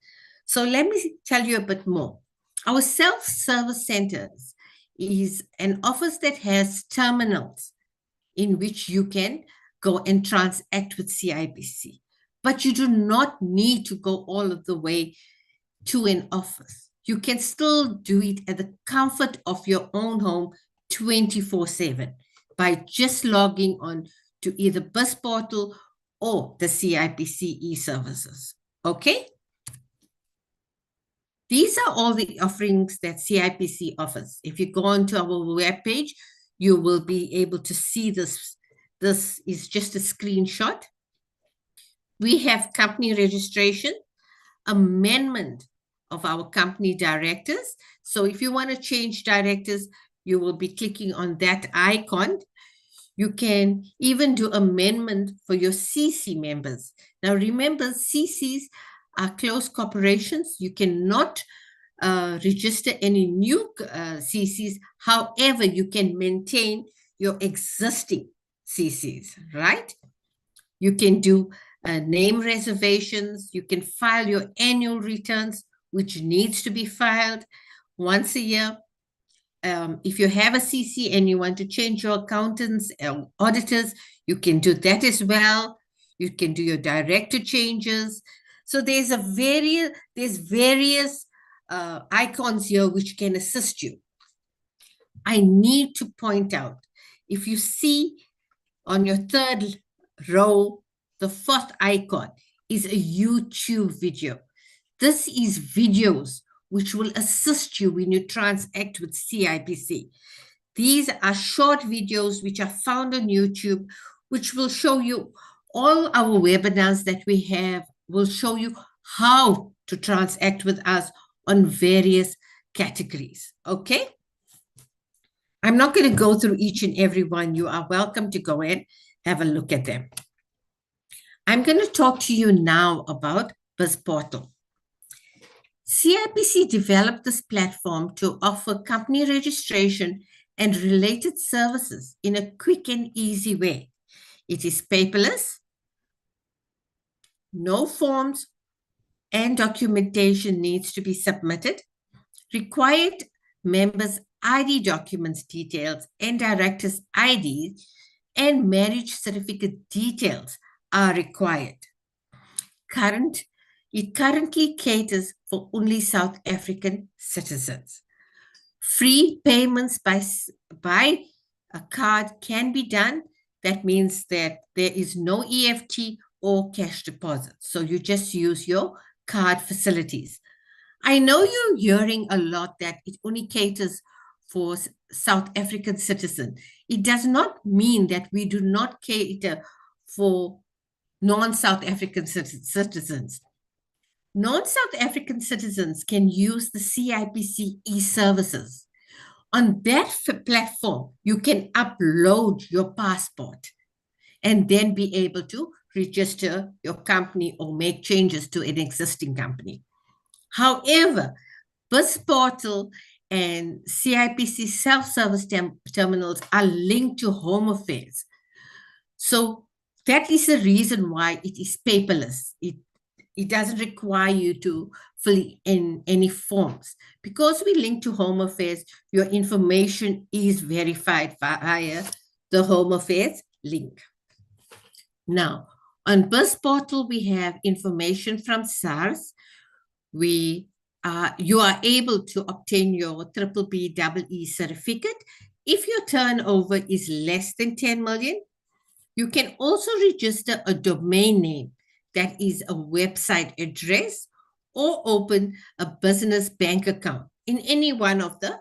So let me tell you a bit more. Our self-service centers is an office that has terminals in which you can go and transact with CIBC. But you do not need to go all of the way to an office. You can still do it at the comfort of your own home 24/7 by just logging on to either BizPortal or the CIBC e-services. Okay? These are all the offerings that CIBC offers. If you go onto our webpage, you will be able to see this. This is just a screenshot. We have company registration, amendment of our company directors. So if you want to change directors, you will be clicking on that icon. You can even do amendment for your CC members. Now remember, CCs are closed corporations. You cannot register any new CCs. However, you can maintain your existing CCs, right? You can do name reservations. You can file your annual returns, which needs to be filed once a year. If you have a CC and you want to change your accountants and auditors, you can do that as well. You can do your director changes. So there's various icons here which can assist you. I need to point out, if you see on your third row, the fourth icon is a YouTube video. This is videos which will assist you when you transact with CIBC. These are short videos which are found on YouTube, which will show you all our webinars that we have, will show you how to transact with us on various categories, okay? I'm not going to go through each and every one. You are welcome to go and have a look at them. I'm going to talk to you now about BizPortal. CIBC developed this platform to offer company registration and related services in a quick and easy way. It is paperless, no forms and documentation needs to be submitted. Required members' ID documents details and directors' IDs and marriage certificate details are required. It currently caters for only South African citizens. Free payments by a card can be done. That means that there is no EFT or cash deposit. So you just use your card facilities. I know you're hearing a lot that it only caters for South African citizens. It does not mean that we do not cater for non-South African citizens. Non-South African citizens can use the CIBC e-services. On that platform, you can upload your passport and then be able to register your company or make changes to an existing company. However, BizPortal and CIBC self-service terminals are linked to Home Affairs. So that is the reason why it is paperless. It doesn't require you to fill in any forms. Because we link to Home Affairs, your information is verified via the Home Affairs link. Now, on BIS portal, we have information from SARS. You are able to obtain your BBBEE certificate if your turnover is less than 10 million. You can also register a domain name that is a website address or open a business bank account in any one of the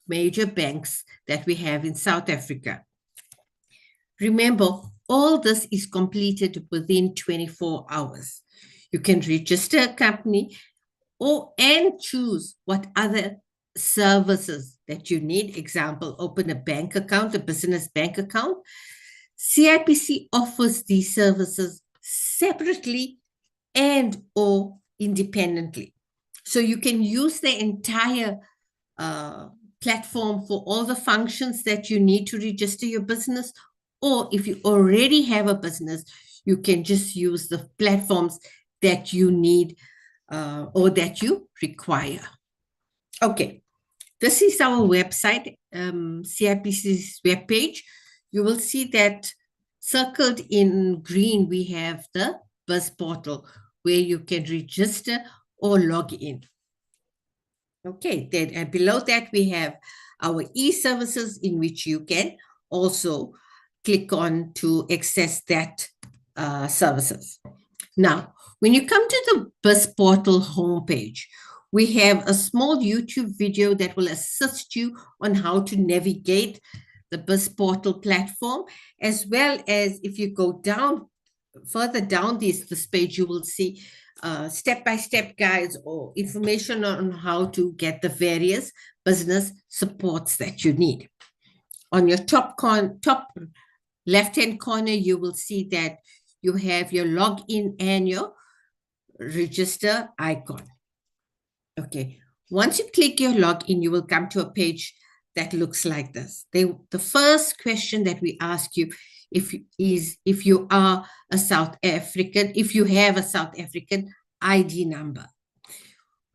major banks that we have in South Africa. Remember, all this is completed within 24 hours. You can register a company and choose what other services that you need. Example, open a bank account, a business bank account. CIPC offers these services separately and or independently. So you can use the entire platform for all the functions that you need to register your business, or if you already have a business, you can just use the platforms that you need or that you require. Okay, this is our website, CIPC's webpage. You will see that circled in green, we have the BIS portal where you can register or log in. Okay, then below that, we have our e-services in which you can also click on to access that services. Now, when you come to the BIS portal homepage, we have a small YouTube video that will assist you on how to navigate the BIS portal platform, as well as if you go down, further down this page, you will see step-by-step guides or information on how to get the various business supports that you need. On your top left-hand corner, you will see that you have your login and your register icon. Okay, once you click your login, you will come to a page that looks like this. The first question that we ask you if you are a South African, if you have a South African ID number.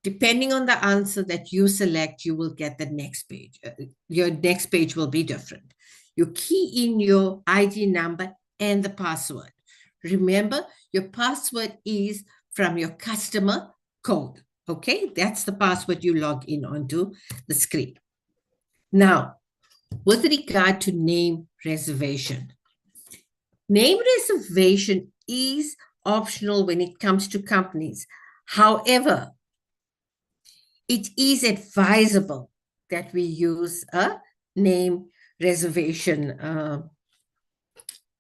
Depending on the answer that you select, you will get the next page. Your next page will be different. You key in your ID number and the password. Remember, your password is from your customer code. Okay, that's the password you log in onto the screen. Now, with regard to name reservation. Name reservation is optional when it comes to companies. However, it is advisable that we use a name reservation,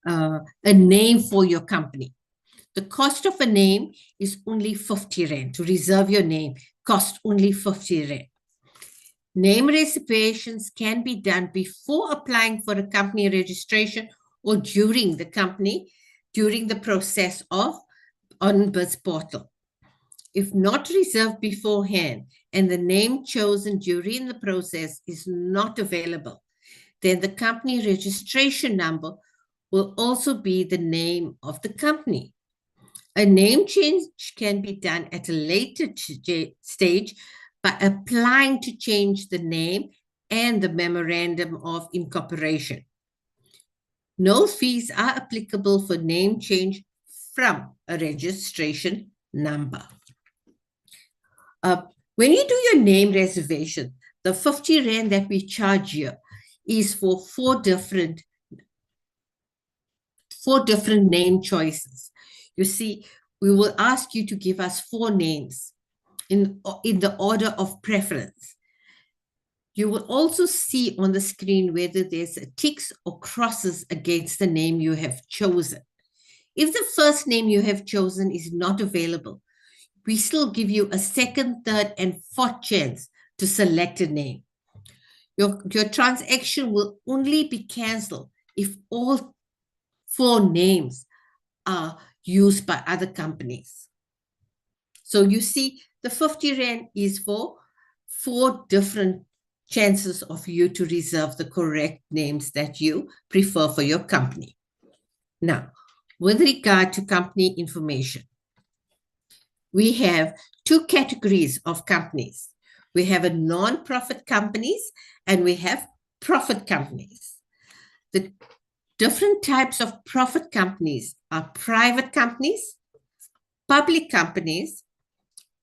a name for your company. The cost of a name is only 50 Rand. To reserve your name, cost only 50 Rand. Name reservations can be done before applying for a company registration or during the process on BIS portal. If not reserved beforehand and the name chosen during the process is not available, then the company registration number will also be the name of the company. A name change can be done at a later stage by applying to change the name and the memorandum of incorporation. No fees are applicable for name change from a registration number. When you do your name reservation, the 50 Rand that we charge here is for four different name choices. You see, we will ask you to give us 4 names in the order of preference. You will also see on the screen whether there's a ticks or crosses against the name you have chosen. If the first name you have chosen is not available, we still give you a second, third, and fourth chance to select a name. Your transaction will only be cancelled if all 4 names are used by other companies. So you see, the 50 Rand is for 4 different chances of you to reserve the correct names that you prefer for your company. Now, with regard to company information, we have two categories of companies. We have a non-profit companies and we have profit companies. The different types of profit companies are private companies, public companies,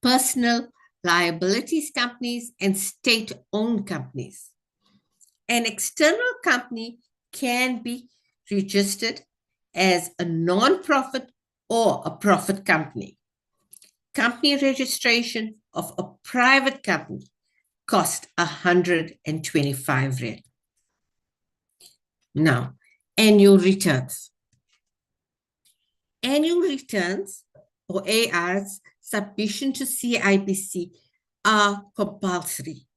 personal liabilities companies, and state-owned companies. An external company can be registered as a non-profit or a profit company. Company registration of a private company costs 125 Rand. Now, annual returns. Annual returns or ARs submission to CIPC are compulsory.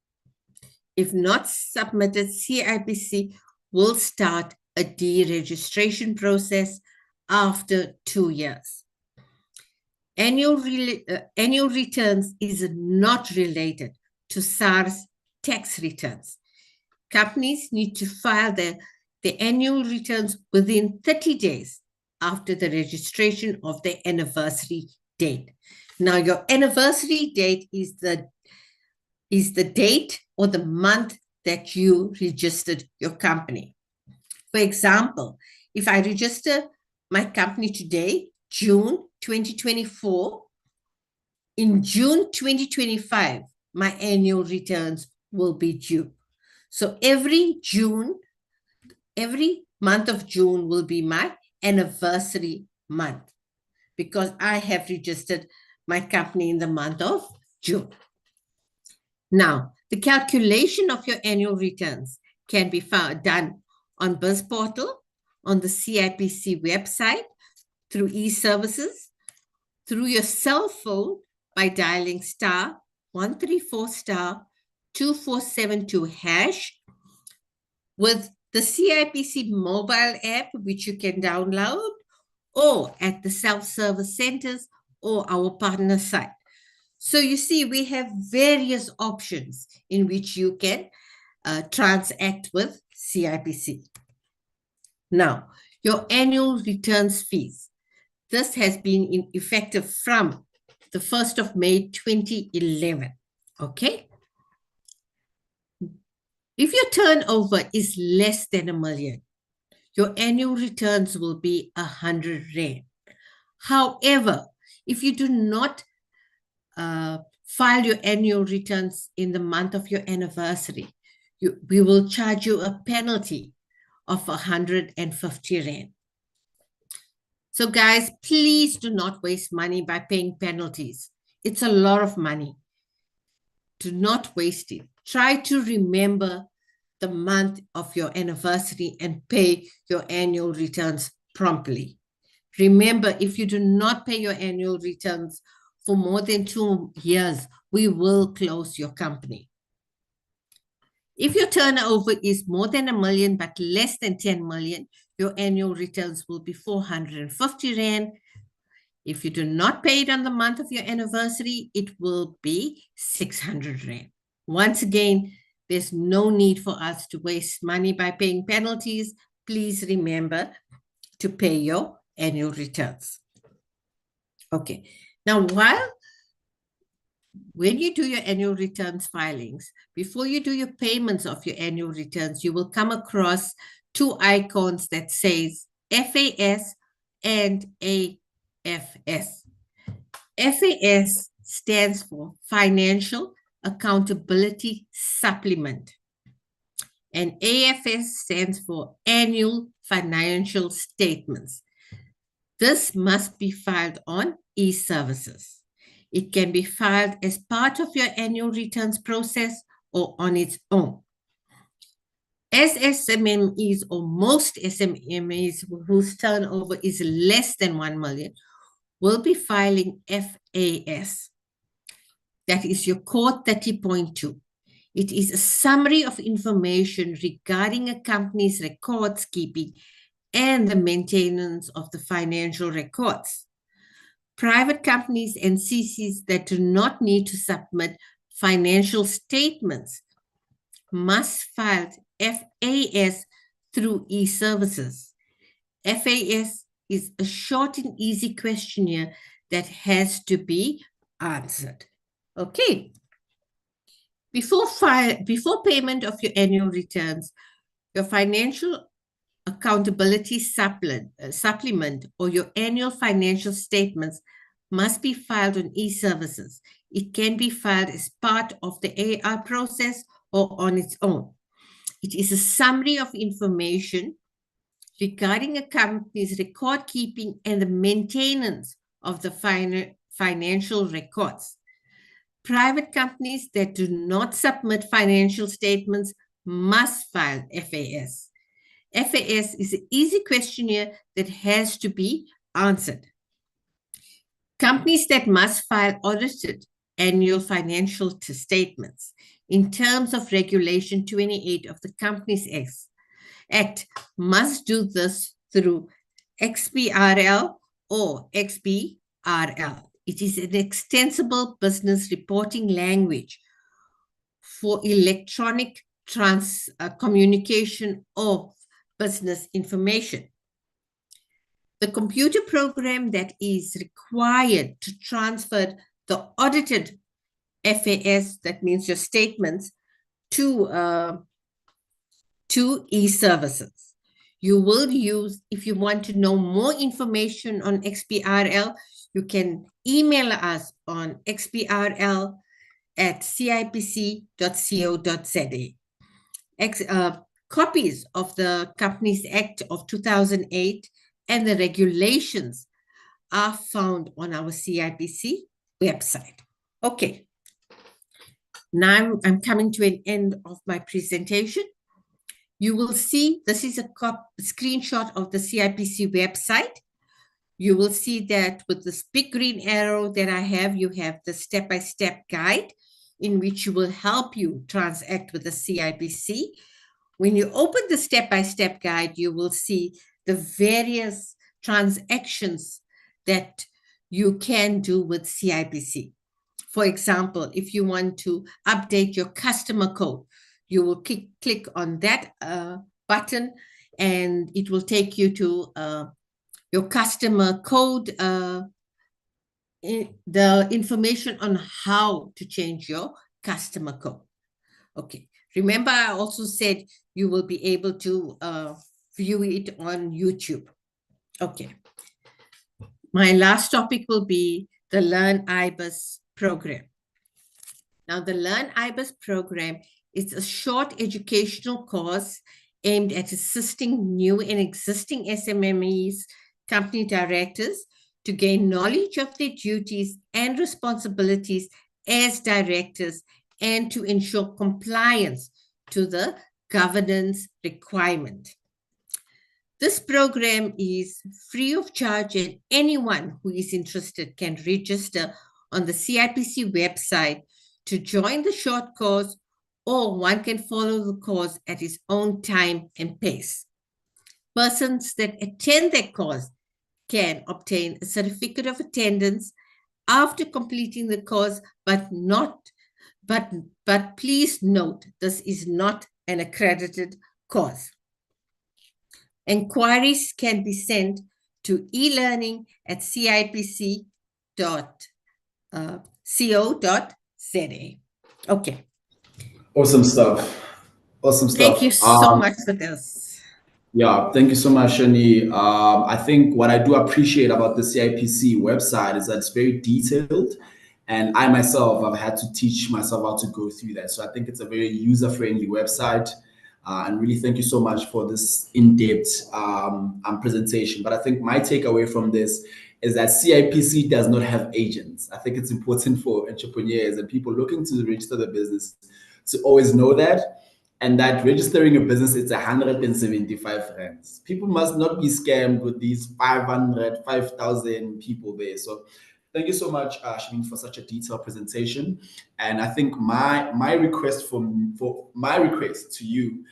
If not submitted, CIPC will start a deregistration process after 2 years. Annual returns is not related to SARS tax returns. Companies need to file their annual returns within 30 days after the registration of their anniversary date. Now, your anniversary date is the date or the month that you registered your company. For example, if I register my company today, June 2024, in June 2025, my annual returns will be due. So every month of June will be my anniversary month because I have registered my company in the month of June. Now, the calculation of your annual returns can be done on BizPortal, on the CIPC website, through e-services, through your cell phone by dialing *134*2472# with the CIPC mobile app, which you can download, or at the self-service centers or our partner site. So you see, we have various options in which you can transact with CIPC. Now, your annual returns fees. This has been effective from the 1st of May 2011, okay? If your turnover is less than 1 million, your annual returns will be 100 Rand. However, if you do not file your annual returns in the month of your anniversary, we will charge you a penalty of 150 Rand. So guys, please do not waste money by paying penalties. It's a lot of money. Do not waste it. Try to remember the month of your anniversary and pay your annual returns promptly. Remember, if you do not pay your annual returns for more than 2 years, we will close your company. If your turnover is more than 1 million but less than 10 million, your annual returns will be 450 Rand. If you do not pay it on the month of your anniversary, it will be 600 Rand. Once again, there's no need for us to waste money by paying penalties. Please remember to pay your annual returns. Okay, now when you do your annual returns filings, before you do your payments of your annual returns, you will come across 2 icons that says FAS and AFS. FAS stands for Financial Accountability Supplement, and AFS stands for Annual Financial Statements. This must be filed on e-services. It can be filed as part of your annual returns process or on its own. As SMMEs or most SMMEs whose turnover is less than 1 million will be filing FAS. That is your Core 30.2. It is a summary of information regarding a company's records keeping and the maintenance of the financial records. Private companies and CCs that do not need to submit financial statements must file FAS through e-services. FAS is a short and easy questionnaire that has to be answered. Okay. Before payment of your annual returns, your financial accountability supplement or your annual financial statements must be filed on e-services. It can be filed as part of the AR process or on its own. It is a summary of information regarding a company's record keeping and the maintenance of the financial records. Private companies that do not submit financial statements must file FAS. FAS is an easy questionnaire that has to be answered. Companies that must file audited annual financial statements in terms of Regulation 28 of the Companies Act must do this through XBRL or XBRL. It is an extensible business reporting language for electronic communication of business information. The computer program that is required to transfer the audited FAS, that means your statements, to e-services. You will use, if you want to know more information on XBRL, you can email us on xbrl@cipc.co.za. Copies of the Companies Act of 2008 and the regulations are found on our CIPC website. Okay. Now I'm coming to an end of my presentation. You will see this is a screenshot of the CIPC website. You will see that with this big green arrow that I have, you have the step-by-step guide in which you will help you transact with the CIPC. When you open the step-by-step guide, you will see the various transactions that you can do with CIPC. For example, if you want to update your customer code, you will click on that button and it will take you to your customer code, the information on how to change your customer code. Okay. Remember, I also said you will be able to view it on YouTube. Okay. My last topic will be the Learn IBIS program. Now, the Learn IBIS program is a short educational course aimed at assisting new and existing SMMEs, company directors, to gain knowledge of their duties and responsibilities as directors and to ensure compliance to the governance requirement. This program is free of charge and anyone who is interested can register on the CIPC website to join the short course, or one can follow the course at his own time and pace. Persons that attend that course can obtain a certificate of attendance after completing the course, but please note, this is not an accredited course. Enquiries can be sent to elearning@cipc.co.za. Okay. Awesome stuff. Awesome stuff. Thank you so much for this. Yeah, thank you so much, Shani. I think what I do appreciate about the CIPC website is that it's very detailed. And I myself have had to teach myself how to go through that. So I think it's a very user-friendly website. And really thank you so much for this in-depth presentation. But I think my takeaway from this is that CIPC does not have agents. I think it's important for entrepreneurs and people looking to register their business to always know that. And that registering a business, it's 175 rands. People must not be scammed with these 500, 5,000 people there. So thank you so much, Shameen, for such a detailed presentation. And I think my request to you,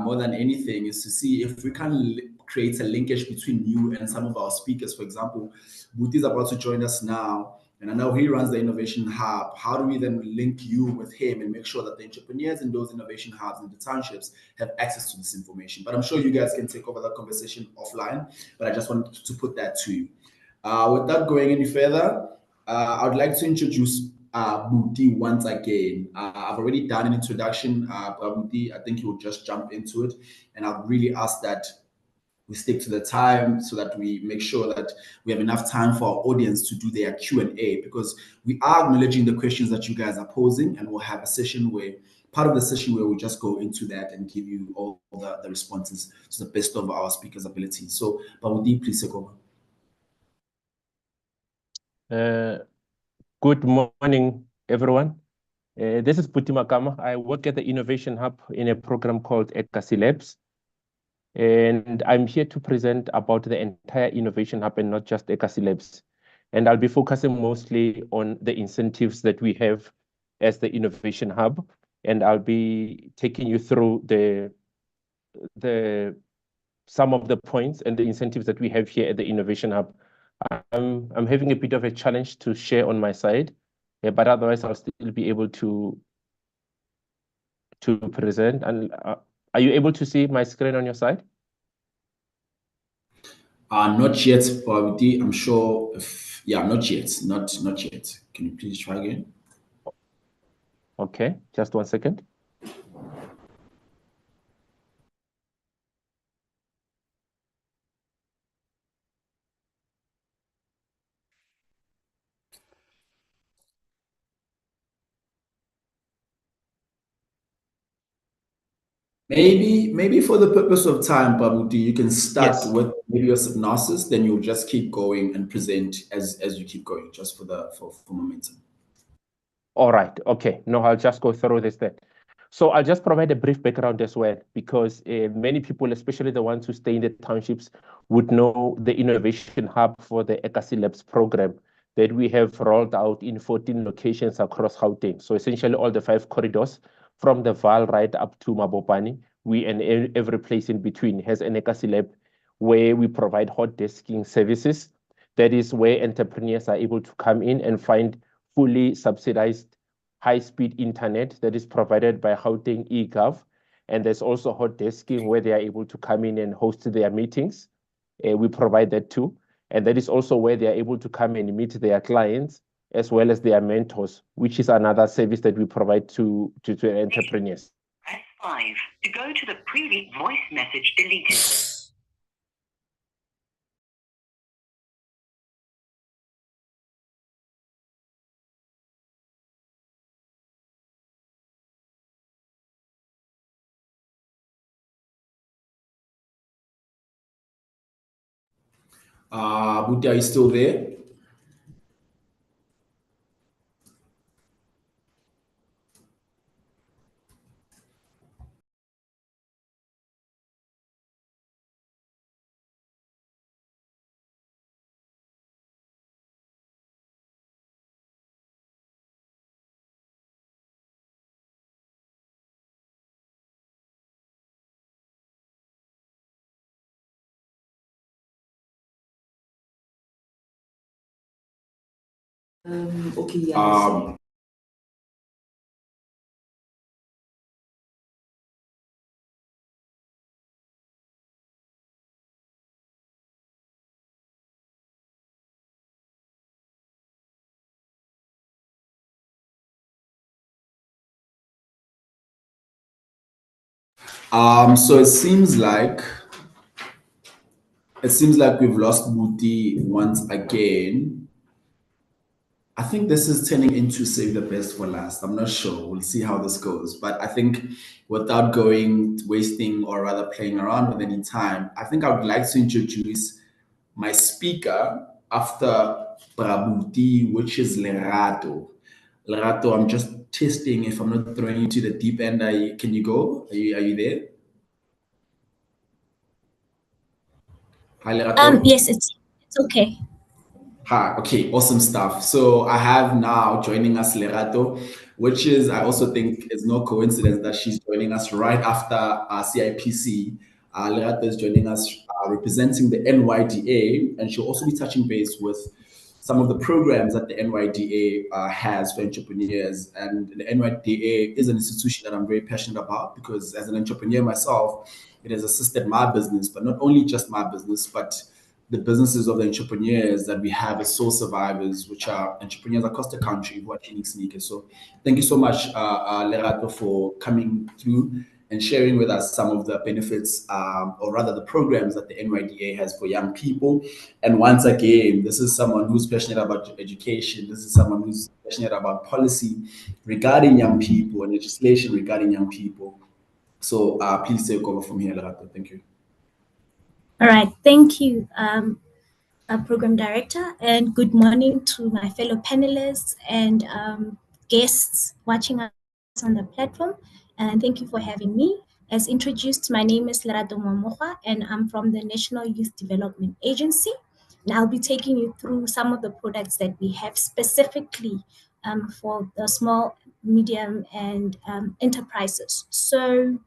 more than anything, is to see if we can create a linkage between you and some of our speakers. For example, Booty is about to join us now, And I know he runs the Innovation Hub. How do we then link you with him and make sure that the entrepreneurs in those innovation hubs and the townships have access to this information? But I'm sure you guys can take over that conversation offline, but I just wanted to put that to you. Without going any further, I would like to introduce Buti once again. I've already done an introduction, Buti. I think he will just jump into it. And I'd really ask that we stick to the time so that we make sure that we have enough time for our audience to do their Q&A, because we are acknowledging the questions that you guys are posing, and we'll have a session where part of the session where we just go into that and give you all the responses to the best of our speakers' abilities. So, Baudi, please take over. Good morning, everyone. This is Puti Makama. I work at the Innovation Hub in a program called Ekasi Labs. And I'm here to present about the entire Innovation Hub and not just Ekasi Labs. And I'll be focusing mostly on the incentives that we have as the Innovation Hub. And I'll be taking you through some of the points and the incentives that we have here at the Innovation Hub. I'm having a bit of a challenge to share on my side, but otherwise I'll still be able to present. And are you able to see my screen on your side? Not yet, but I'm sure. Not yet. Not yet. Can you please try again? Okay, just 1 second. Maybe for the purpose of time, Babuti, you can start with maybe your synopsis, then you'll just keep going and present as you keep going, just for momentum. All right. Okay. No, I'll just go through this then. So I'll just provide a brief background as well, because many people, especially the ones who stay in the townships, would know the Innovation Hub for the Ekasi Labs program that we have rolled out in 14 locations across Gauteng. So essentially all the 5 corridors from the Vaal right up to Mabopane, we and every place in between has an Ekasi Lab where we provide hot desking services. That is where entrepreneurs are able to come in and find fully subsidized high-speed internet that is provided by Gauteng eGov. And there's also hot desking where they are able to come in and host their meetings. We provide that too. And that is also where they are able to come and meet their clients as well as their mentors, which is another service that we provide to entrepreneurs. Press 5 to go to the previous voice message deleted. Buti, are you still there? Okay, yeah. So it seems like we've lost Buti once again. I think this is turning into save the best for last. I'm not sure. We'll see how this goes. But I think without wasting or rather playing around with any time, I think I would like to introduce my speaker after Brabuti, which is Lerato. Lerato, I'm just testing if I'm not throwing you to the deep end. Can you go? Are you there? Hi, Lerato. Yes, it's okay. Hi, okay, awesome stuff. So I have now joining us Lerato, which is, I also think is no coincidence that she's joining us right after CIPC. Lerato is joining us representing the NYDA, and she'll also be touching base with some of the programs that the NYDA has for entrepreneurs. And the NYDA is an institution that I'm very passionate about because as an entrepreneur myself, it has assisted my business, but not only just my business, but the businesses of the entrepreneurs that we have as soul survivors, which are entrepreneurs across the country who are cleaning sneakers. So thank you so much, Lerato, for coming through and sharing with us some of the benefits, or rather the programs that the NYDA has for young people. And once again, this is someone who's passionate about education. This is someone who's passionate about policy regarding young people and legislation regarding young people. So please take over from here, Lerato. Thank you. All right, thank you, Program Director, and good morning to my fellow panelists and guests watching us on the platform. And thank you for having me. As introduced, my name is Lerato Mamoha, and I'm from the National Youth Development Agency. And I'll be taking you through some of the products that we have specifically for the small, medium, and enterprises. So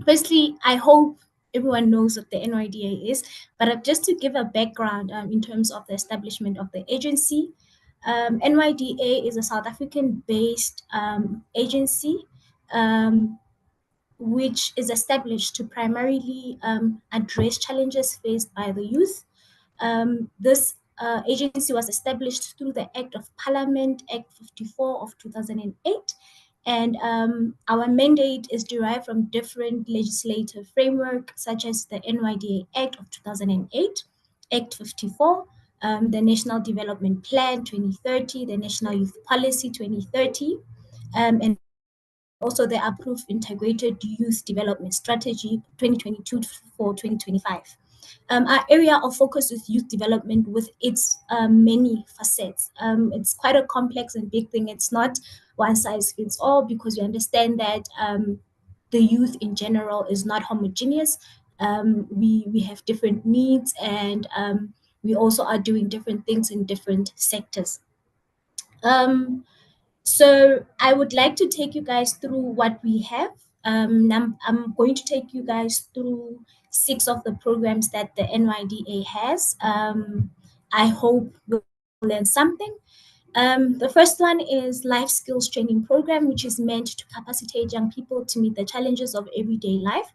firstly, I hope everyone knows what the NYDA is, but just to give a background in terms of the establishment of the agency, NYDA is a South African-based agency which is established to primarily address challenges faced by the youth. This agency was established through the Act of Parliament, Act 54 of 2008, and our mandate is derived from different legislative framework, such as the NYDA Act of 2008, Act 54, the National Development Plan 2030, the National Youth Policy 2030, and also the approved Integrated Youth Development Strategy 2022 for 2025. Our area of focus is youth development with its many facets. It's quite a complex and big thing. It's not one size fits all because we understand that the youth in general is not homogeneous. We have different needs, and we also are doing different things in different sectors. So I would like to take you guys through what we have. I'm going to take you guys through 6 of the programs that the NYDA has. I hope you'll learn something. The first one is Life Skills Training Program, which is meant to capacitate young people to meet the challenges of everyday life,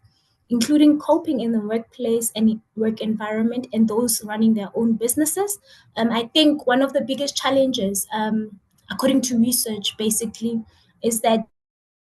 including coping in the workplace and work environment and those running their own businesses. I think one of the biggest challenges, according to research, basically, is that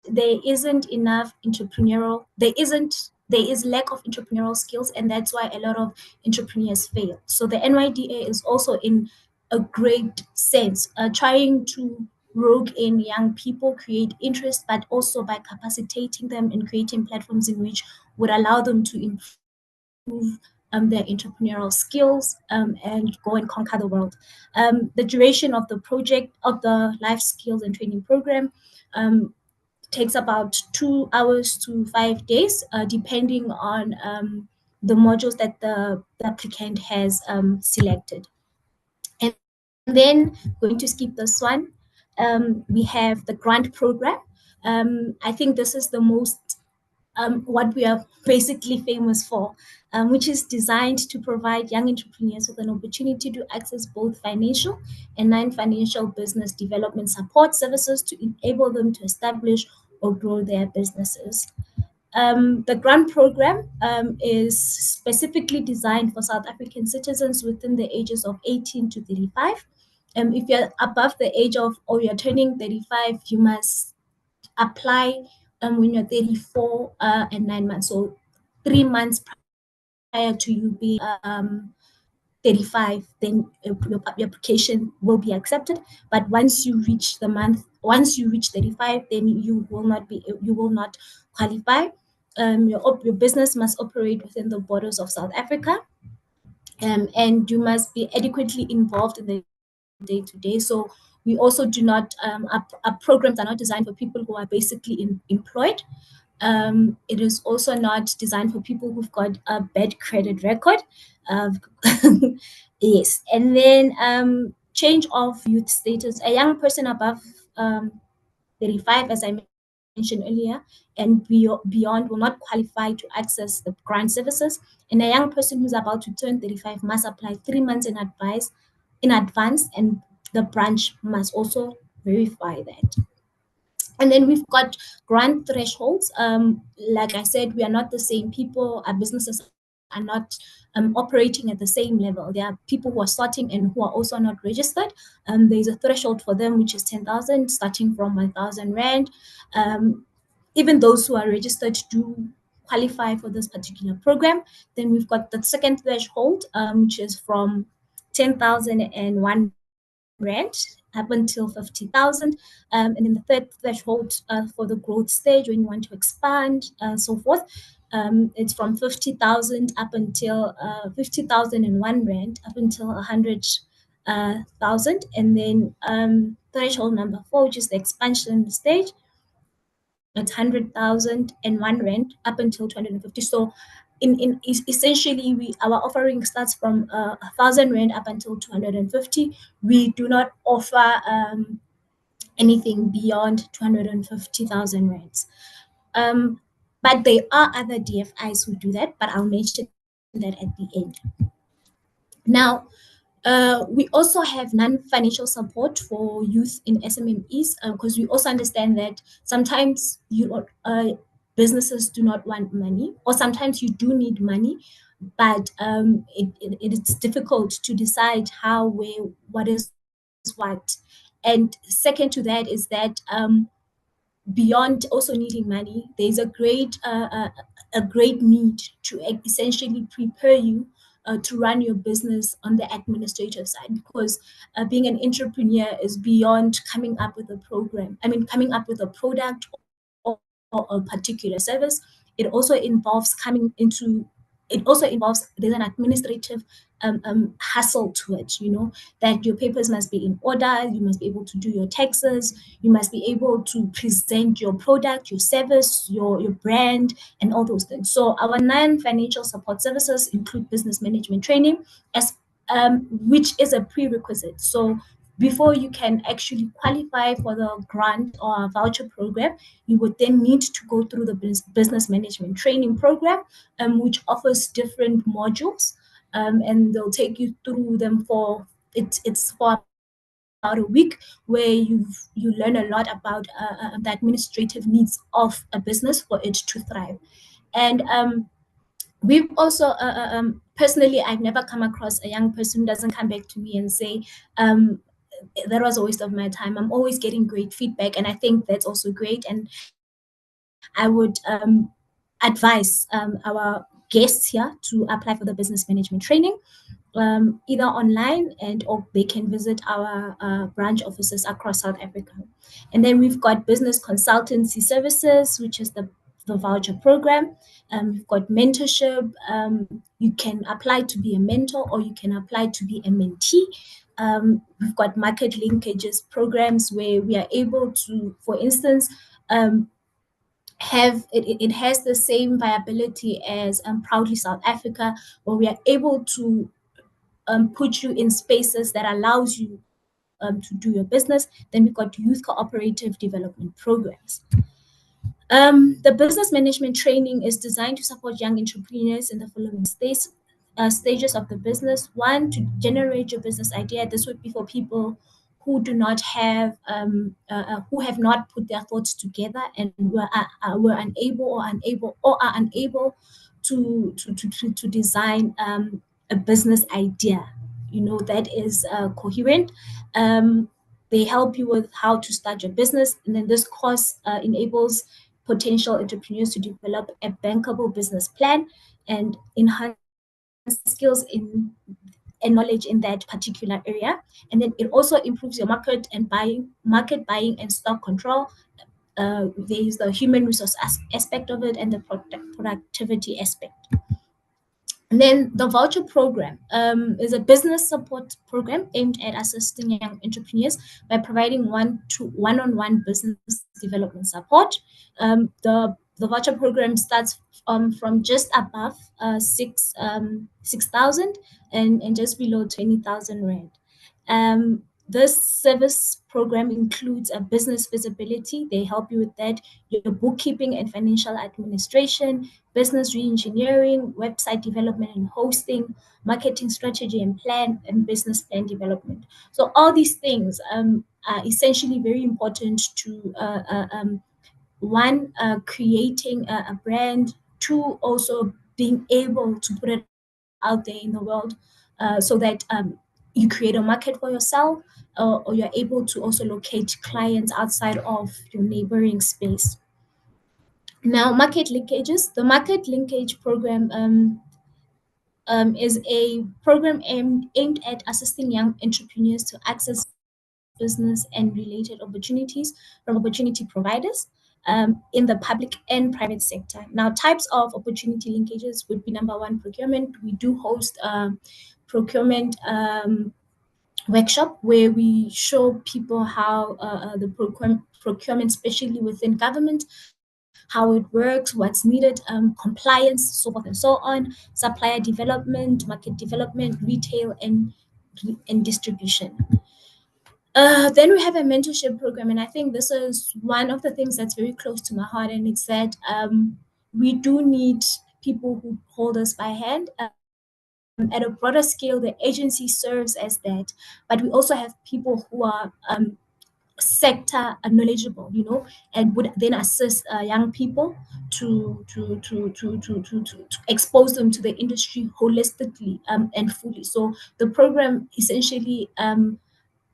there isn't enough entrepreneurial, there is lack of entrepreneurial skills, and that's why a lot of entrepreneurs fail. So the NYDA is also in a great sense trying to rogue in young people, create interest, but also by capacitating them and creating platforms in which would allow them to improve their entrepreneurial skills and go and conquer the world. The duration of the project, of the Life Skills and Training Program, takes about 2 hours to 5 days, depending on the modules that the applicant has selected. And then, going to skip this one, we have the grant program. I think this is the most what we are basically famous for, which is designed to provide young entrepreneurs with an opportunity to access both financial and non-financial business development support services to enable them to establish or grow their businesses. The grant program is specifically designed for South African citizens within the ages of 18 to 35. If you're above the age of, or you're turning 35, you must apply when you're 34 and 9 months, so 3 months prior to you being 35, then your application will be accepted. But once you reach 35, then you will not qualify. Your business must operate within the borders of South Africa, and you must be adequately involved in the day-to-day. So we also do not, our programs are not designed for people who are basically employed. It is also not designed for people who've got a bad credit record. Yes, and then change of youth status. A young person above 35, as I mentioned earlier, and beyond will not qualify to access the grant services. And a young person who's about to turn 35 must apply 3 months in advance in advance, and the branch must also verify that. And then we've got grant thresholds. Like I said, we are not the same people. Our businesses are not operating at the same level. There are people who are starting and who are also not registered. There's a threshold for them, which is 10,000, starting from 1,000 Rand. Even those who are registered do qualify for this particular program. Then we've got the second threshold, which is from 10,001 Rand up until 50,000. And then the third threshold for the growth stage, when you want to expand and so forth, it's from 50,000 up until 50,001 Rand up until 100,000. And then threshold number 4, which is the expansion stage, it's 100,001 Rand up until 250. So essentially our offering starts from 1,000 Rand up until 250. We do not offer anything beyond 250,000 Rands. But there are other DFIs who do that, but I'll mention that at the end. Now, we also have non-financial support for youth in SMMEs, because we also understand that sometimes businesses do not want money, or sometimes you do need money, but it is difficult to decide how, where, what is what. And second to that is that beyond also needing money, there's a great need to essentially prepare you to run your business on the administrative side, because being an entrepreneur is beyond coming up with a program. I mean, coming up with a product or a particular service. It also involves there's an administrative hustle to it, that your papers must be in order, you must be able to do your taxes, you must be able to present your product, your service, your brand, and all those things. So our non-financial support services include business management training, which is a prerequisite. So before you can actually qualify for the grant or voucher program, you would then need to go through the business management training program, which offers different modules, and they'll take you through them for about a week, where you learn a lot about the administrative needs of a business for it to thrive. And we've also personally, I've never come across a young person who doesn't come back to me and say, that was a waste of my time. I'm always getting great feedback, and I think that's also great. And I would advise our guests here to apply for the business management training, either online or they can visit our branch offices across South Africa. And then we've got business consultancy services, which is the voucher program. We've got mentorship. You can apply to be a mentor, or you can apply to be a mentee. We've got market linkages programs where we are able to, for instance, it has the same viability as Proudly South Africa, where we are able to put you in spaces that allows you to do your business. Then we've got youth cooperative development programs. The business management training is designed to support young entrepreneurs in the following stages of the business. One, to generate your business idea. This would be for people who do not have, who have not put their thoughts together and were unable to design a business idea, that is coherent. They help you with how to start your business, and then this course enables potential entrepreneurs to develop a bankable business plan and enhance skills and knowledge in that particular area. And then it also improves your market buying and stock control. There is the human resource aspect of it and the productivity aspect. And then the voucher program is a business support program aimed at assisting young entrepreneurs by providing one-on-one business development support. The voucher program starts from just above 6,000 and just below 20,000 Rand. this service program includes a business visibility. They help you with that, your bookkeeping and financial administration, business re-engineering, website development and hosting, marketing strategy and plan, and business plan development. So all these things are essentially very important to one, creating a brand, two, also being able to put it out there in the world, so that you create a market for yourself, or you're able to also locate clients outside of your neighboring space. Now, market linkages. The market linkage program is a program aimed at assisting young entrepreneurs to access business and related opportunities from opportunity providers in the public and private sector. Now, types of opportunity linkages would be number one, procurement. We do host procurement workshop where we show people how the procurement, especially within government, how it works, what's needed, compliance, so forth and so on, supplier development, market development, retail, and distribution. Then we have a mentorship program, and I think this is one of the things that's very close to my heart, and it's that we do need people who hold us by hand. At a broader scale, the agency serves as that, but we also have people who are sector knowledgeable, and would then assist young people to expose them to the industry holistically and fully. So the program essentially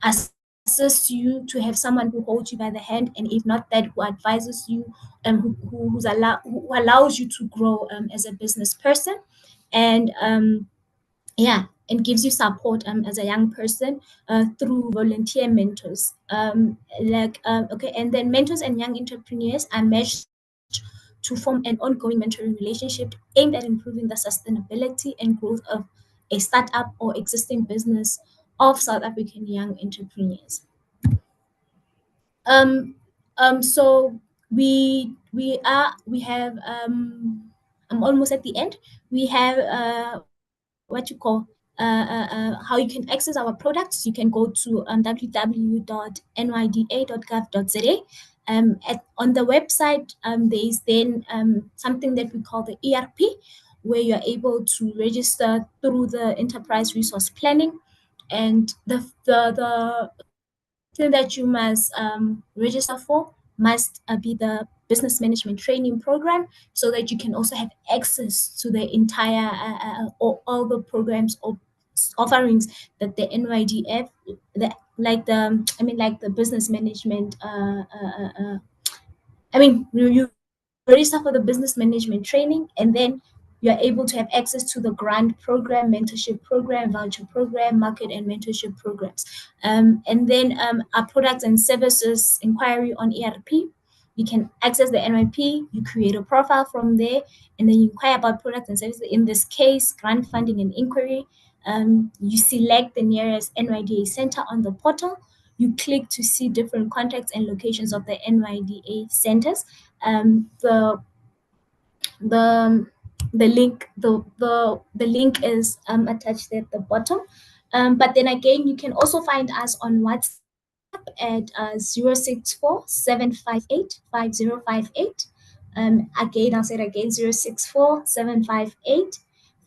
assists you to have someone who holds you by the hand, and if not that, who advises you and who allows you to grow as a business person, and and gives you support as a young person through volunteer mentors. And then mentors and young entrepreneurs are meshed to form an ongoing mentoring relationship aimed at improving the sustainability and growth of a startup or existing business of South African young entrepreneurs. So I'm almost at the end. We have how you can access our products. You can go to www.nyda.gov.za. On the website, there's then something that we call the ERP, where you're able to register through the enterprise resource planning, and the thing that you must register for must be the business management training program, so that you can also have access to the entire all the programs or offerings that the NYDF, like the business management. You register for the business management training, and then you're able to have access to the grant program, mentorship program, voucher program, market and mentorship programs. And then our products and services inquiry on ERP. You can access the NYP, you create a profile from there, and then you inquire about products and services. In this case, grant funding and inquiry. You select the nearest NYDA center on the portal. You click to see different contacts and locations of the NYDA centers. The link is attached at the bottom. But then again, you can also find us on WhatsApp at 064 758 5058. Again, I'll say it again, 064 758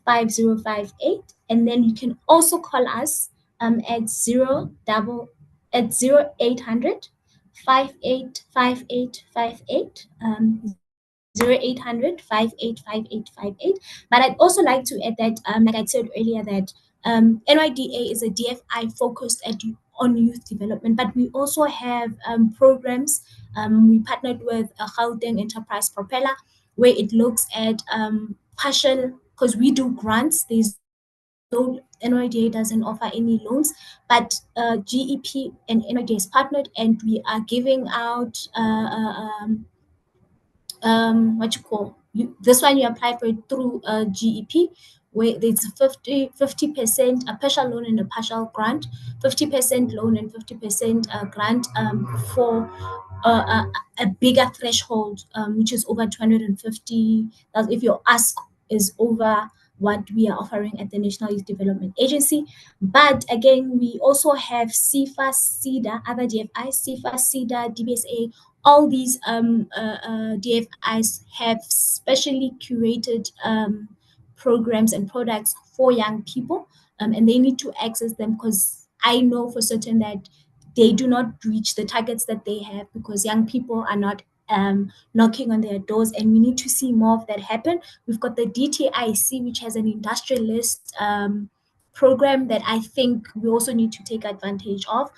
5058. And then you can also call us at 0800 585858. 0800 585858. But I'd also like to add that, like I said earlier, that NYDA is a DFI focused on youth development, but we also have programs. We partnered with a Gauteng Enterprise Propeller, where it looks at partial, because we do grants. NYDA doesn't offer any loans, but GEP and NYDA is partnered, and we are giving out this one you apply for it through GEP, where it's 50% a partial loan and a partial grant, 50% loan and 50% grant for a bigger threshold, which is over 250. If your ask is over what we are offering at the National Youth Development Agency. But again, we also have CFA, CEDA, other DFIs, CFA, CEDA, DBSA. All these DFIs have specially curated programs and products for young people, and they need to access them, because I know for certain that they do not reach the targets that they have because young people are not knocking on their doors, and we need to see more of that happen. We've got the DTIC, which has an industrialist program that I think we also need to take advantage of.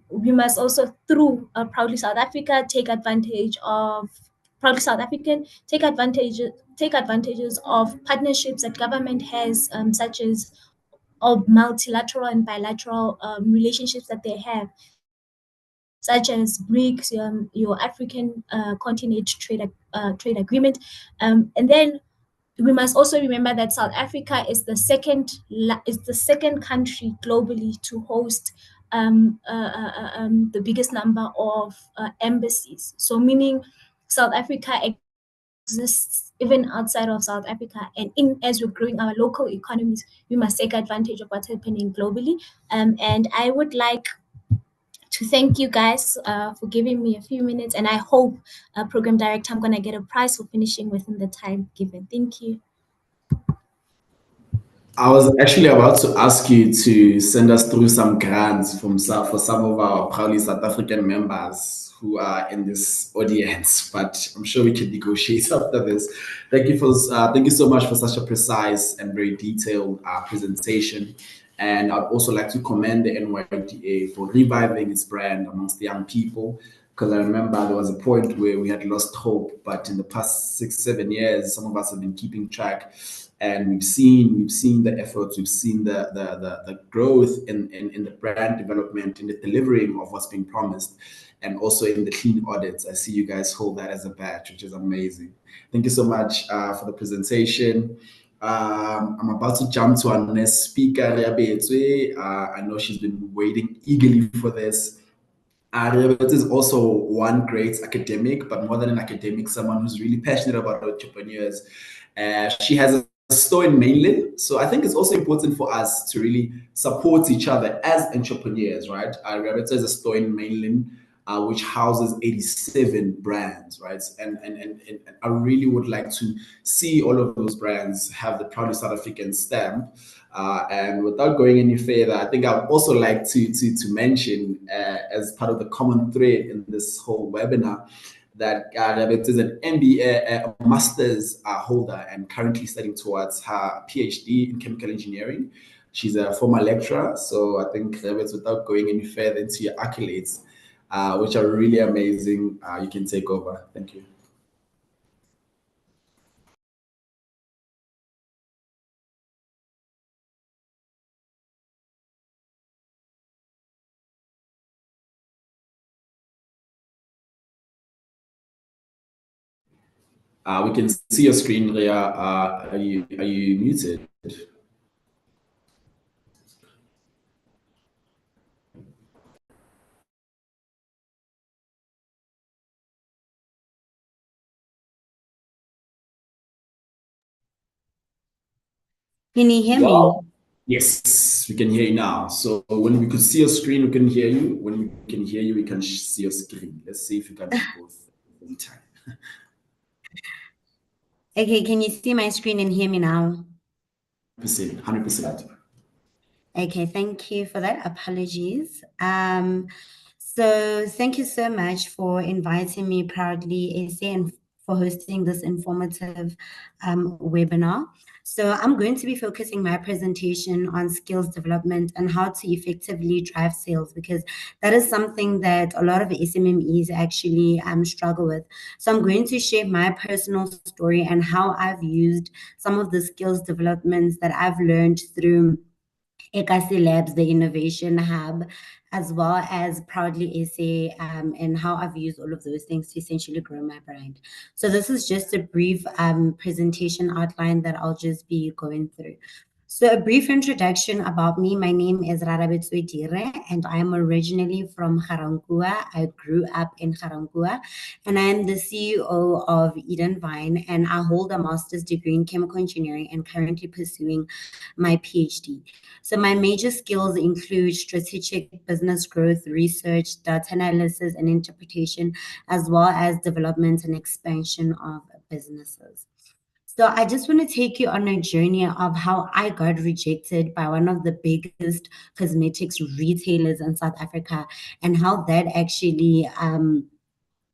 We must also, through Proudly South Africa, take advantage of Proudly South African, take advantages of partnerships that government has, such as of multilateral and bilateral relationships that they have, such as BRICS, your African continent trade agreement, and then we must also remember that South Africa is the second country globally to host the biggest number of embassies. So meaning South Africa exists even outside of South Africa, and as we're growing our local economies, we must take advantage of what's happening globally. And I would like to thank you guys for giving me a few minutes, and I hope, Program Director, I'm going to get a prize for finishing within the time given. Thank you. I was actually about to ask you to send us through some grants for some of our proudly South African members who are in this audience, but I'm sure we can negotiate after this. Thank you so much for such a precise and very detailed presentation. And I'd also like to commend the NYDA for reviving its brand amongst the young people, because I remember there was a point where we had lost hope, but in the past 6-7 years, some of us have been keeping track, and we've seen the efforts, we've seen the growth in the brand development, in the delivering of what's being promised, and also in the clean audits. I see you guys hold that as a badge, which is amazing. Thank you so much for the presentation. I'm about to jump to our next speaker, I know she's been waiting eagerly for this. Rebecca is also one great academic, but more than an academic, someone who's really passionate about entrepreneurs. She has a store in Mainland, so I think it's also important for us to really support each other as entrepreneurs, right? Rebecca is a store in Mainland, which houses 87 brands, right? And I really would like to see all of those brands have the Proudly South African stamp. And without going any further, I think I'd also like to mention, as part of the common thread in this whole webinar, that Rebecca is an MBA, a master's holder, and currently studying towards her PhD in chemical engineering. She's a former lecturer, so I think, Rebecca, without going any further into your accolades, which are really amazing, you can take over. Thank you. We can see your screen, Ria. Are you muted? Can you hear me? Yes, we can hear you now. So when we could see your screen, we can hear you. When we can hear you, we can see your screen. Let's see if you can do both at the same time. Okay, can you see my screen and hear me now? 100%. Okay, thank you for that. Apologies. So thank you so much for inviting me, Proudly SA, and for hosting this informative webinar. So I'm going to be focusing my presentation on skills development and how to effectively drive sales, because that is something that a lot of SMMEs actually struggle with. So I'm going to share my personal story and how I've used some of the skills developments that I've learned through Ekasi Labs, the innovation hub, as well as Proudly SA, and how I've used all of those things to essentially grow my brand. So this is just a brief presentation outline that I'll just be going through. So a brief introduction about me. My name is Rarabetswe Dire, and I'm originally from Garankuwa. I grew up in Garankuwa, and I am the CEO of Eden Vine, and I hold a master's degree in chemical engineering and currently pursuing my PhD. So my major skills include strategic business growth, research, data analysis and interpretation, as well as development and expansion of businesses. So I just want to take you on a journey of how I got rejected by one of the biggest cosmetics retailers in South Africa, and how that actually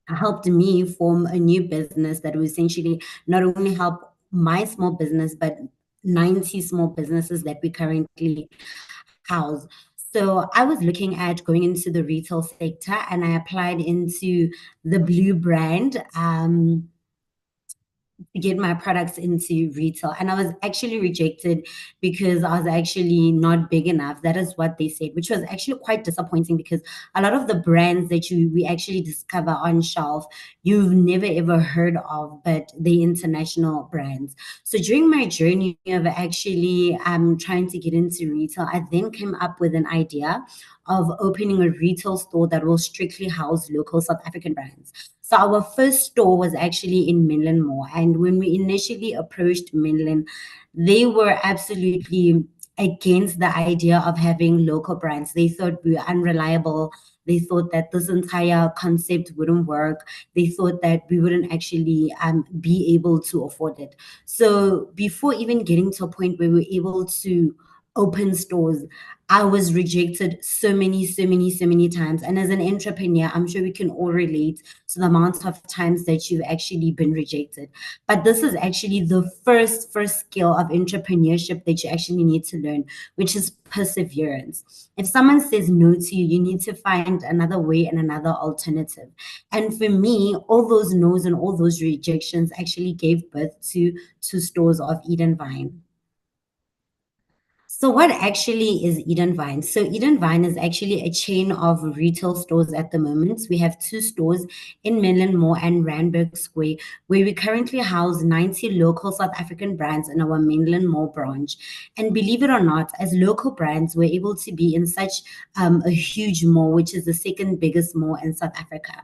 helped me form a new business that will essentially not only help my small business, but 90 small businesses that we currently house. So I was looking at going into the retail sector, and I applied into the Blue brand. To get my products into retail, and I was actually rejected because I was actually not big enough. That is what they said, which was actually quite disappointing, because a lot of the brands that we actually discover on shelf, you've never ever heard of, but they international brands. So during my journey of actually trying to get into retail, I then came up with an idea of opening a retail store that will strictly house local South African brands. So our first store was actually in Mainland Mall. And when we initially approached Mainland, they were absolutely against the idea of having local brands. They thought we were unreliable. They thought that this entire concept wouldn't work. They thought that we wouldn't actually be able to afford it. So before even getting to a point where we were able to open stores, I was rejected so many times. And as an entrepreneur, I'm sure we can all relate to the amount of times that you've actually been rejected. But this is actually the first skill of entrepreneurship that you actually need to learn, which is perseverance. If someone says no to you, you need to find another way and another alternative. And for me, all those no's and all those rejections actually gave birth to two stores of Eden Vine. So what actually is Eden Vine? So Eden Vine is actually a chain of retail stores at the moment. We have two stores in Mainland Mall and Randburg Square, where we currently house 90 local South African brands in our Mainland Mall branch. And believe it or not, as local brands, we're able to be in such a huge mall, which is the second biggest mall in South Africa.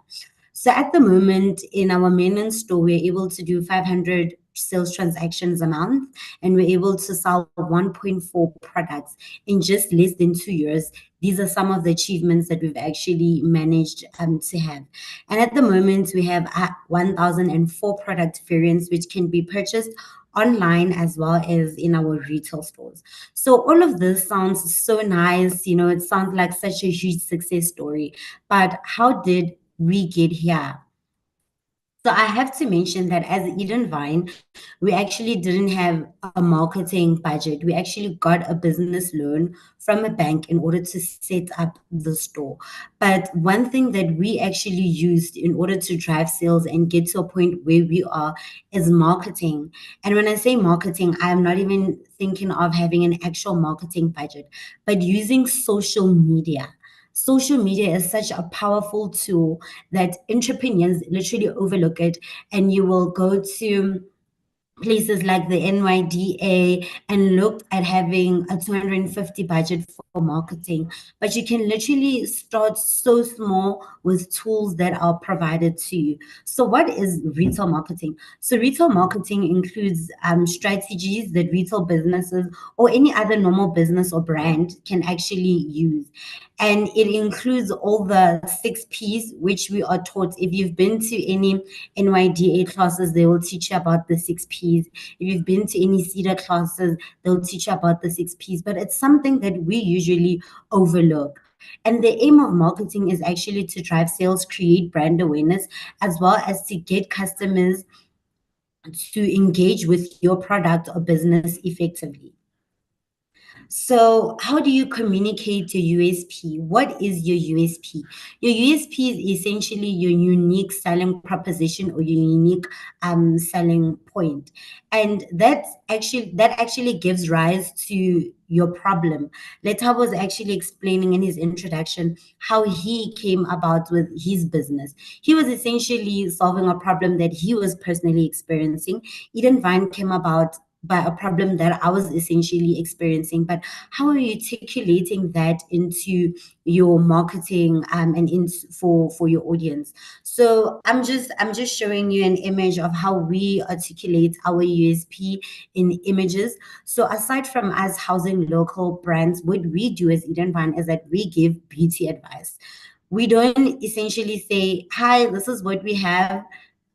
So at the moment, in our mainland store, we're able to do 500 sales transactions a month, and we're able to sell 1.4 products in just less than 2 years. These are some of the achievements that we've actually managed to have. And at the moment, we have 1,004 product variants, which can be purchased online as well as in our retail stores. So all of this sounds so nice. You know, it sounds like such a huge success story. But how did we get here? So I have to mention that as Eden Vine, we actually didn't have a marketing budget. We actually got a business loan from a bank in order to set up the store. But one thing that we actually used in order to drive sales and get to a point where we are is marketing. And when I say marketing, I'm not even thinking of having an actual marketing budget, but using social media. Social media is such a powerful tool that entrepreneurs literally overlook it, and you will go to places like the NYDA and look at having a 250 budget for marketing. But you can literally start so small with tools that are provided to you. So what is retail marketing? So retail marketing includes strategies that retail businesses or any other normal business or brand can actually use. And it includes all the 6 Ps, which we are taught. If you've been to any NYDA classes, they will teach you about the 6 Ps. If you've been to any CEDA classes, they'll teach you about the 6 Ps. But it's something that we usually overlook. And the aim of marketing is actually to drive sales, create brand awareness, as well as to get customers to engage with your product or business effectively. So how do you communicate your USP? What is your USP? Your USP is essentially your unique selling proposition or your unique selling point. And that actually gives rise to your problem. Leta was actually explaining in his introduction how he came about with his business. He was essentially solving a problem that he was personally experiencing. Eden Vine came about by a problem that I was essentially experiencing, but how are you articulating that into your marketing and for your audience? So I'm just showing you an image of how we articulate our USP in images. So aside from us housing local brands, what we do as Eden Vine is that we give beauty advice. We don't essentially say, hi, this is what we have,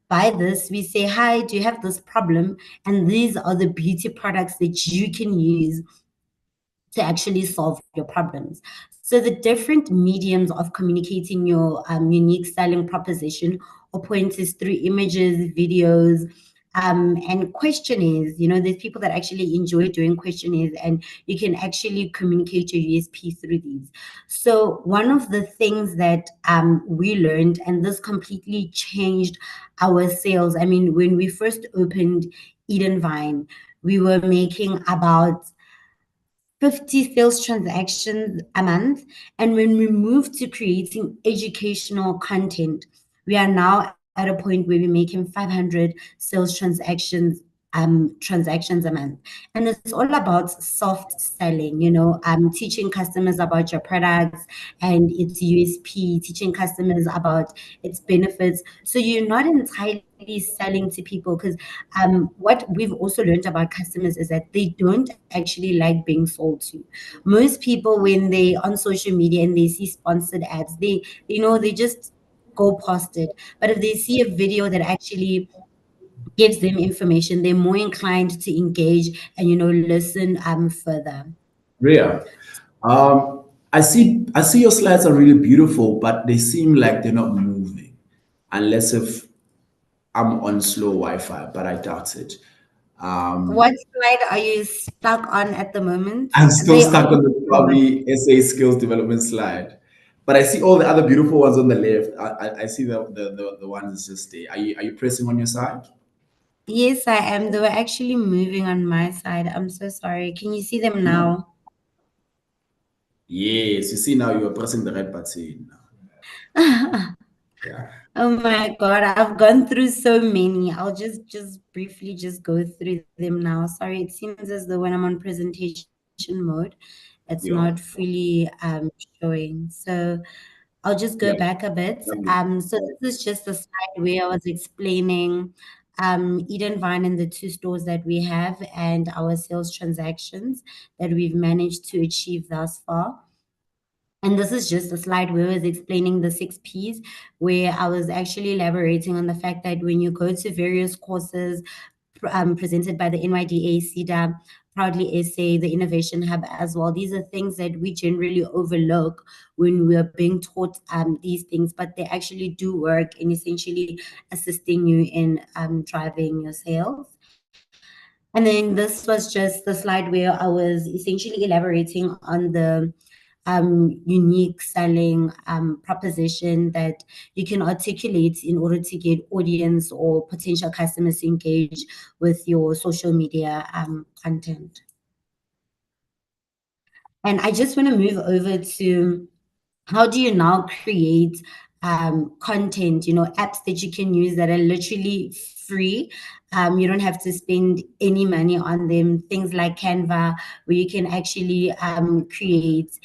buy this. We say, hi, do you have this problem? And these are the beauty products that you can use to actually solve your problems. So the different mediums of communicating your unique selling proposition or points is through images, videos, and questionnaires. You know, there's people that actually enjoy doing questionnaires, and you can actually communicate your USP through these. So one of the things that we learned, and this completely changed our sales. I mean, when we first opened Eden Vine, we were making about 50 sales transactions a month. And when we moved to creating educational content, we are now at a point where we're making 500 sales transactions a month. And it's all about soft selling, you know, teaching customers about your products and its USP, teaching customers about its benefits. So you're not entirely selling to people, because what we've also learned about customers is that they don't actually like being sold to. Most people, when they on social media and they see sponsored ads, they just go past it. But if they see a video that actually gives them information, they're more inclined to engage and listen further. Ria, I see your slides are really beautiful, but they seem like they're not moving, unless if I'm on slow Wi-Fi, but I doubt it. What slide are you stuck on at the moment? I'm still They stuck are on the probably SA skills development slide, but I see all the other beautiful ones on the left. I see the ones just there. Are you pressing on your side? Yes, I am. They were actually moving on my side. I'm so sorry. Can you see them now? Yes, you see now you are pressing the right button. Yeah. Oh my God, I've gone through so many. I'll just briefly just go through them now. Sorry, it seems as though when I'm on presentation mode, it's Yeah. not fully showing. So I'll just go Yeah. back a bit. So this is just a slide where I was explaining Eden Vine and the 2 stores that we have and our sales transactions that we've managed to achieve thus far. And this is just a slide where I was explaining the 6 Ps, where I was actually elaborating on the fact that when you go to various courses presented by the NYDA, CEDA, Proudly SA, the Innovation Hub as well, these are things that we generally overlook when we are being taught these things, but they actually do work in essentially assisting you in driving your sales. And then this was just the slide where I was essentially elaborating on the unique selling proposition that you can articulate in order to get audience or potential customers to engage with your social media content. And I just want to move over to how do you now create content, apps that you can use that are literally free. You don't have to spend any money on them. Things like Canva, where you can actually create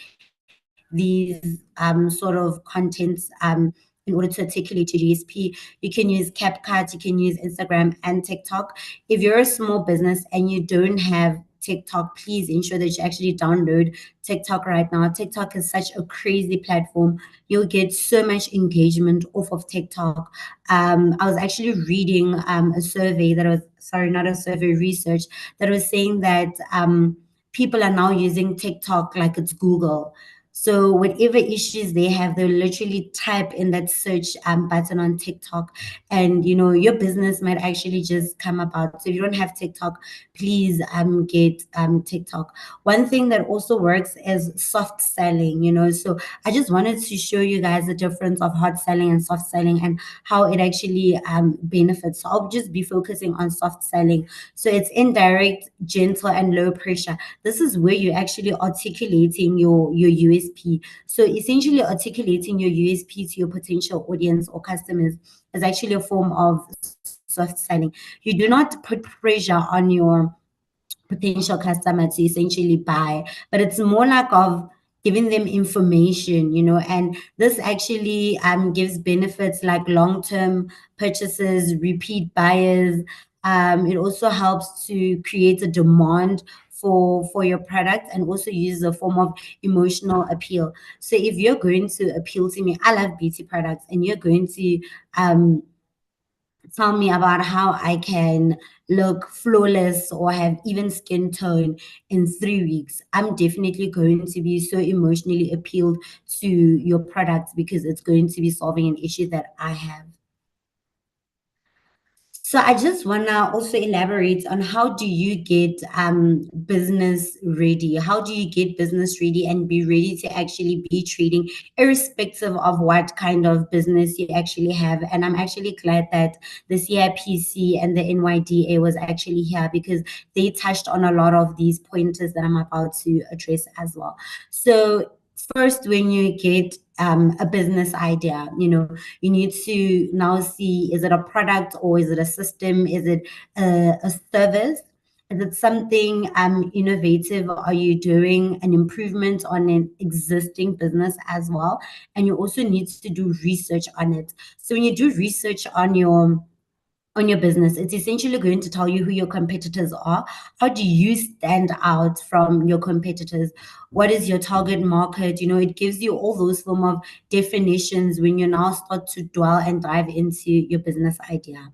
these sort of contents in order to articulate your USP. You can use CapCut, you can use Instagram and TikTok. If you're a small business and you don't have TikTok, please ensure that you actually download TikTok right now. TikTok is such a crazy platform. You'll get so much engagement off of TikTok. I was actually reading a survey that was, sorry, not a survey, research that was saying that people are now using TikTok like it's Google. So whatever issues they have, they'll literally type in that search button on TikTok, and your business might actually just come about. So if you don't have TikTok, please get TikTok. One thing that also works is soft selling. So I just wanted to show you guys the difference of hard selling and soft selling and how it actually benefits. So I'll just be focusing on soft selling. So it's indirect, gentle, and low pressure. This is where you're actually articulating your USP. So essentially articulating your USP to your potential audience or customers is actually a form of soft selling. You do not put pressure on your potential customer to essentially buy, but it's more like of giving them information, you know, and this actually gives benefits like long-term purchases, repeat buyers. It also helps to create a demand for your product, and also use a form of emotional appeal. So if you're going to appeal to me, I love beauty products, and you're going to tell me about how I can look flawless or have even skin tone in 3 weeks, I'm definitely going to be so emotionally appealed to your product because it's going to be solving an issue that I have. So I just want to also elaborate on how do you get business ready? How do you get business ready and be ready to actually be trading, irrespective of what kind of business you actually have? And I'm actually glad that the CIPC and the NYDA was actually here because they touched on a lot of these pointers that I'm about to address as well. So first, when you get a business idea, you know, you need to now see, is it a product or is it a system? Is it a service? Is it something innovative? Are you doing an improvement on an existing business as well? And you also need to do research on it. So when you do research on your business, it's essentially going to tell you who your competitors are. How do you stand out from your competitors? What is your target market? You know, it gives you all those form of definitions when you now start to dwell and dive into your business idea.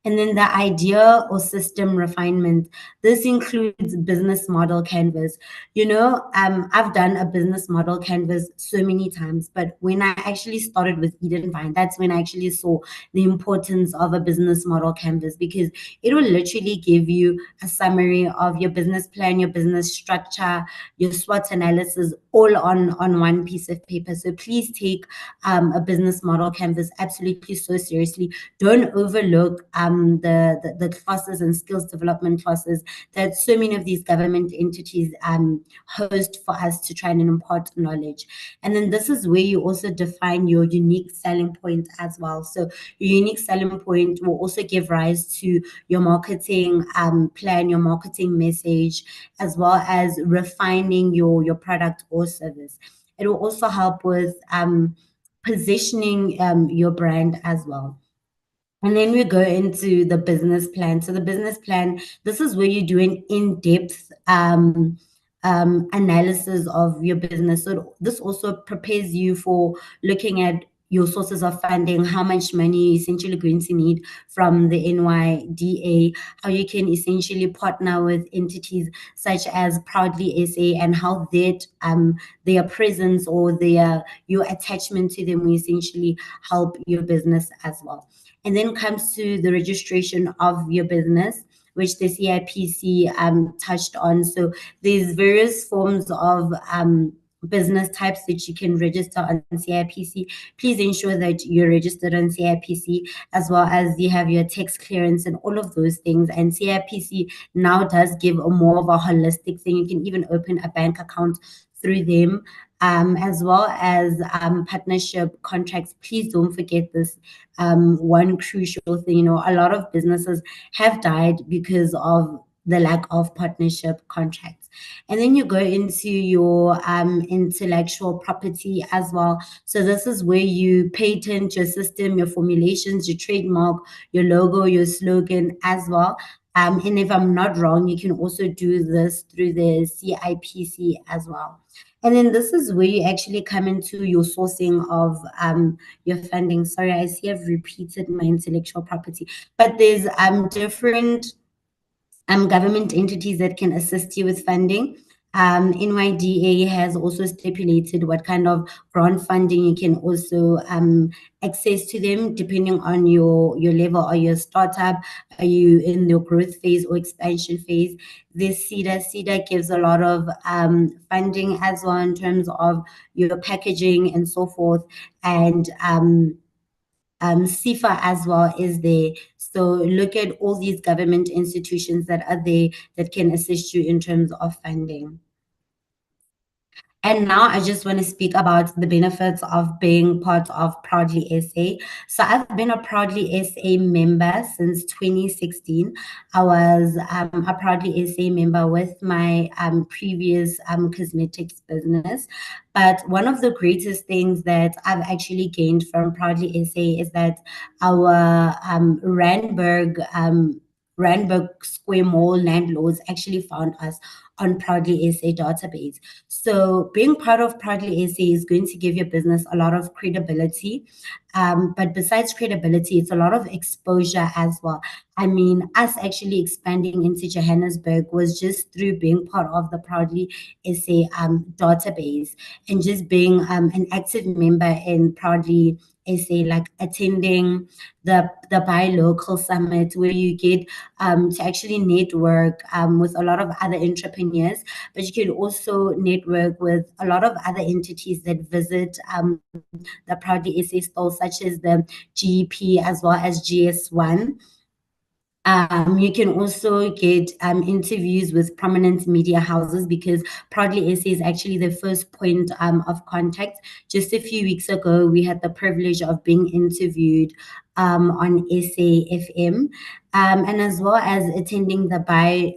And then the idea or system refinement. This includes business model canvas. You know, I've done a business model canvas so many times, but when I actually started with Eden Vine, that's when I actually saw the importance of a business model canvas, because it will literally give you a summary of your business plan, your business structure, your SWOT analysis, all on one piece of paper. So please take a business model canvas absolutely so seriously. Don't overlook the classes and skills development classes that so many of these government entities host for us to try and impart knowledge. And then this is where you also define your unique selling point as well. So your unique selling point will also give rise to your marketing plan, your marketing message, as well as refining your product or service. It will also help with positioning your brand as well. And then we go into the business plan. So the business plan, this is where you do an in-depth analysis of your business. So this also prepares you for looking at your sources of funding, how much money you're essentially going to need from the NYDA, how you can essentially partner with entities such as Proudly SA, and how that their presence or your attachment to them will essentially help your business as well. And then comes to the registration of your business, which the CIPC touched on. So there's various forms of business types that you can register on CIPC. Please ensure that you're registered on CIPC, as well as you have your tax clearance and all of those things. And CIPC now does give a more of a holistic thing. You can even open a bank account through them, as well as partnership contracts. Please don't forget this one crucial thing. You know, a lot of businesses have died because of the lack of partnership contracts. And then you go into your intellectual property as well. So this is where you patent your system, your formulations, your trademark, your logo, your slogan as well. And if I'm not wrong, you can also do this through the CIPC as well. And then this is where you actually come into your sourcing of your funding. Sorry, I see I've repeated my intellectual property, but there's different government entities that can assist you with funding. NYDA has also stipulated what kind of grant funding you can also access to them depending on your level. Are you a startup? Are you in your growth phase or expansion phase? This CEDA gives a lot of funding as well in terms of your packaging and so forth. And CIFA as well is there. So look at all these government institutions that are there that can assist you in terms of funding. And now I just want to speak about the benefits of being part of Proudly SA. So I've been a Proudly SA member since 2016. I was a Proudly SA member with my previous cosmetics business. But one of the greatest things that I've actually gained from Proudly SA is that our Randburg Square Mall landlords actually found us on Proudly SA database. So being part of Proudly SA is going to give your business a lot of credibility. But besides credibility, it's a lot of exposure as well. I mean, us actually expanding into Johannesburg was just through being part of the Proudly SA database and just being an active member in Proudly SA, like attending the Buy Local Summit, where you get to actually network with a lot of other entrepreneurs, but you can also network with a lot of other entities that visit the Proudly SA stores, such as the GEP as well as GS1. You can also get interviews with prominent media houses, because Proudly SA is actually the first point of contact. Just a few weeks ago, we had the privilege of being interviewed on SAFM, and as well as attending the Buy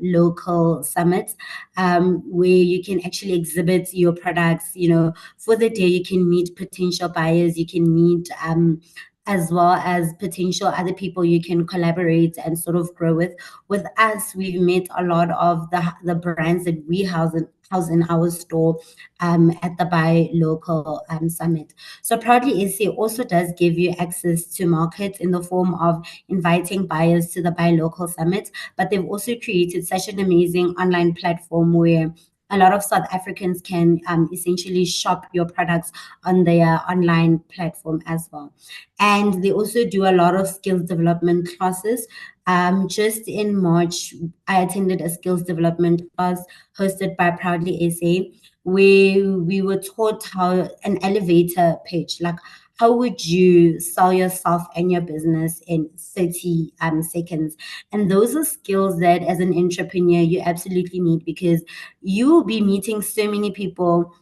Local Summit, where you can actually exhibit your products. You know, for the day, you can meet potential buyers, you can meet as well as potential other people you can collaborate and sort of grow with. With us, we've met a lot of the brands that we house in our store at the Buy Local Summit. So Proudly SA also does give you access to markets in the form of inviting buyers to the Buy Local Summit, but they've also created such an amazing online platform where a lot of South Africans can essentially shop your products on their online platform as well. And they also do a lot of skills development classes. Just in March, I attended a skills development class hosted by Proudly SA, where we were taught how an elevator pitch, like how would you sell yourself and your business in 30 seconds? And those are skills that as an entrepreneur, you absolutely need, because you will be meeting so many people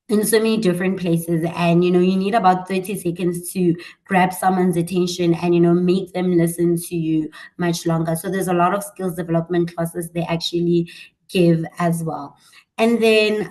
in so many different places, and you need about 30 seconds to grab someone's attention and make them listen to you much longer. So there's a lot of skills development classes they actually give as well. And then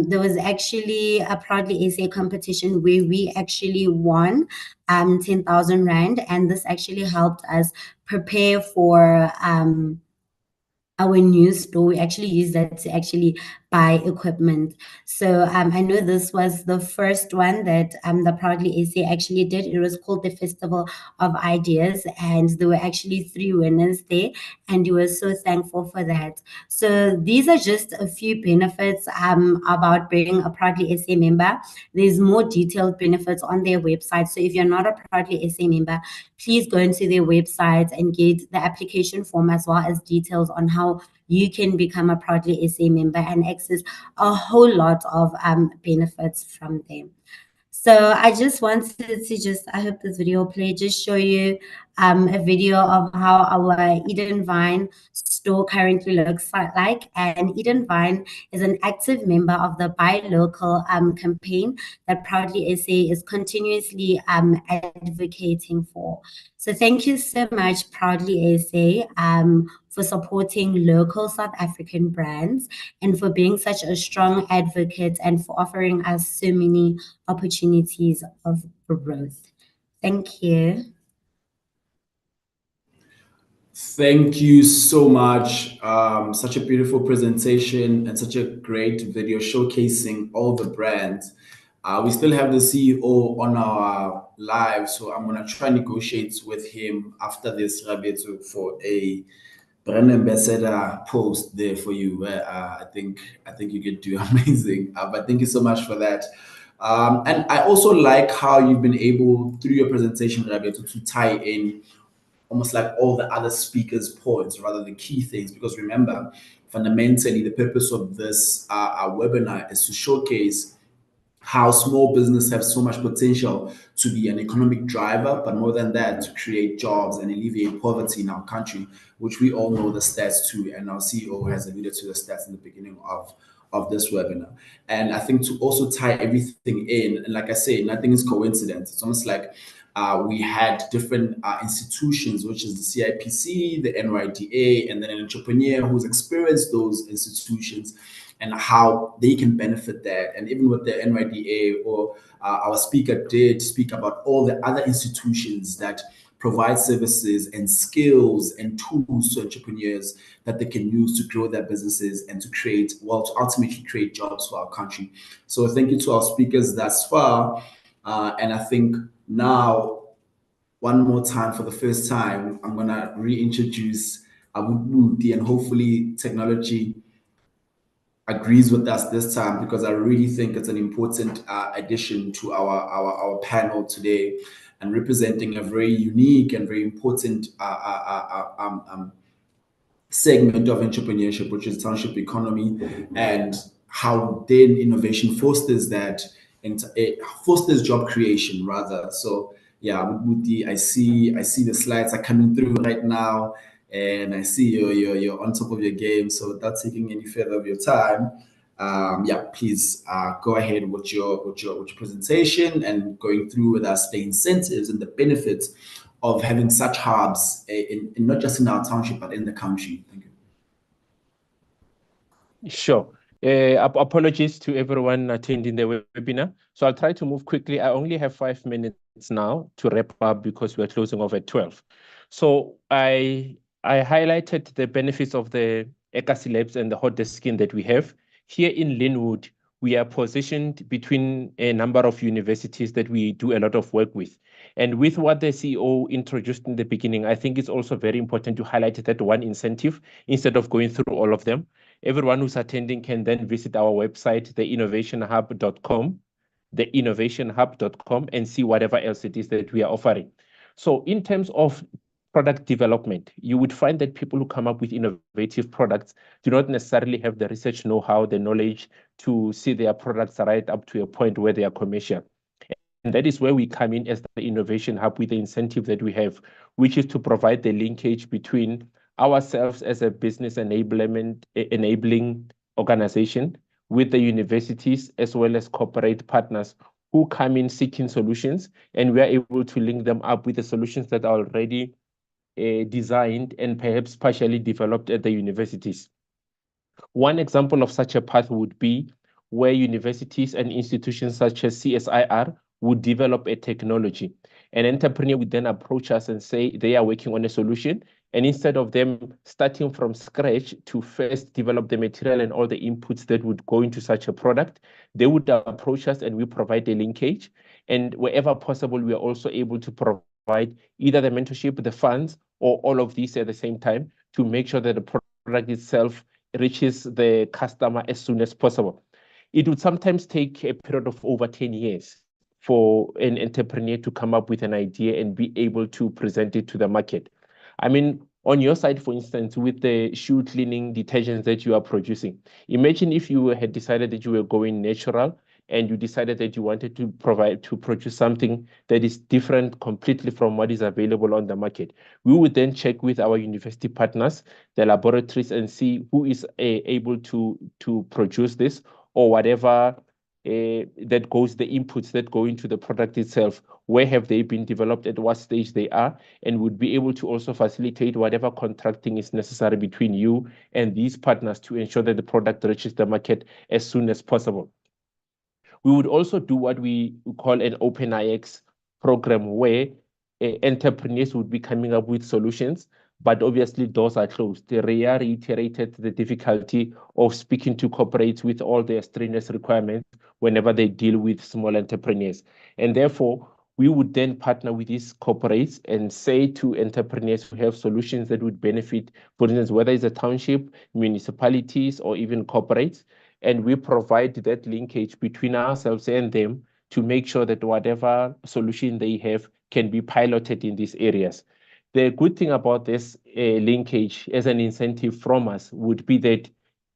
there was actually a Proudly SA competition where we actually won 10,000 Rand, and this actually helped us prepare for our new store. We actually use that to actually buy equipment. So I know this was the first one that the Proudly SA actually did. It was called the Festival of Ideas, and there were actually 3 winners there, and we were so thankful for that. So these are just a few benefits about being a Proudly SA member. There's more detailed benefits on their website. So if you're not a Proudly SA member, please go into their website and get the application form as well as details on how you can become a Proudly SA member and access a whole lot of benefits from them. So I just wanted to I hope this video will play, just show you a video of how our Eden Vine store currently looks like. And Eden Vine is an active member of the Buy Local campaign that Proudly SA is continuously advocating for. So thank you so much, Proudly SA, for supporting local South African brands and for being such a strong advocate and for offering us so many opportunities of growth. Thank you. Thank you so much. Such a beautiful presentation and such a great video showcasing all the brands. We still have the CEO on our live, so I'm gonna try and negotiate with him after this, Rabetu, for a brand ambassador post there for you. I think you could do amazing. But thank you so much for that. And I also like how you've been able, through your presentation, Rabetu, to tie in almost like all the other speakers' points, rather the key things, because remember, fundamentally, the purpose of this our webinar is to showcase how small business have so much potential to be an economic driver, but more than that, to create jobs and alleviate poverty in our country, which we all know the stats too, and our CEO has alluded to the stats in the beginning of this webinar. And I think to also tie everything in, and like I say, nothing is coincidence. It's almost like we had different institutions, which is the CIPC, the NYDA, and then an entrepreneur who's experienced those institutions and how they can benefit that. And even with the NYDA, or our speaker did speak about all the other institutions that provide services and skills and tools to entrepreneurs that they can use to grow their businesses and to create, well, to ultimately create jobs for our country. So thank you to our speakers thus far. And I think now, one more time, for the first time, I'm going to reintroduce Abu Budi, and hopefully technology agrees with us this time, because I really think it's an important addition to our panel today, and representing a very unique and very important segment of entrepreneurship, which is township economy, and how then innovation fosters that, and it fosters job creation rather. So yeah, Mudi, I see the slides are coming through right now, and I see you're on top of your game. So without taking any further of your time, yeah, please go ahead with your presentation and going through with us the incentives and the benefits of having such hubs in not just in our township but in the country. Thank you. Sure. Apologies to everyone attending the webinar. So I'll try to move quickly. I only have 5 minutes now to wrap up because we're closing off at 12. So I highlighted the benefits of the Ekasi Labs and the hot desk scheme that we have. Here in Linwood, we are positioned between a number of universities that we do a lot of work with. And with what the CEO introduced in the beginning, I think it's also very important to highlight that one incentive instead of going through all of them. Everyone who's attending can then visit our website, theinnovationhub.com, and see whatever else it is that we are offering. So in terms of product development, you would find that people who come up with innovative products do not necessarily have the research know-how, the knowledge to see their products right up to a point where they are commercial. And that is where we come in as the innovation hub with the incentive that we have, which is to provide the linkage between ourselves as a business enabling organization with the universities as well as corporate partners who come in seeking solutions, and we are able to link them up with the solutions that are already designed and perhaps partially developed at the universities. One example of such a path would be where universities and institutions such as CSIR would develop a technology. An entrepreneur would then approach us and say they are working on a solution, and instead of them starting from scratch to first develop the material and all the inputs that would go into such a product, they would approach us and we provide a linkage. And wherever possible, we are also able to provide either the mentorship, the funds, or all of these at the same time to make sure that the product itself reaches the customer as soon as possible. It would sometimes take a period of over 10 years for an entrepreneur to come up with an idea and be able to present it to the market. I mean, on your side, for instance, with the shoe cleaning detergents that you are producing, imagine if you had decided that you were going natural and you decided that you wanted to produce something that is different completely from what is available on the market. We would then check with our university partners, the laboratories, and see who is able to produce this, or whatever that goes, the inputs that go into the product itself, where have they been developed, at what stage they are, and would be able to also facilitate whatever contracting is necessary between you and these partners to ensure that the product reaches the market as soon as possible. We would also do what we call an open IX program, where entrepreneurs would be coming up with solutions, but obviously doors are closed. They reiterated the difficulty of speaking to corporates with all their strenuous requirements whenever they deal with small entrepreneurs. And therefore, we would then partner with these corporates and say to entrepreneurs who have solutions that would benefit, for instance, whether it's a township, municipalities, or even corporates, and we provide that linkage between ourselves and them to make sure that whatever solution they have can be piloted in these areas. The good thing about this linkage as an incentive from us would be that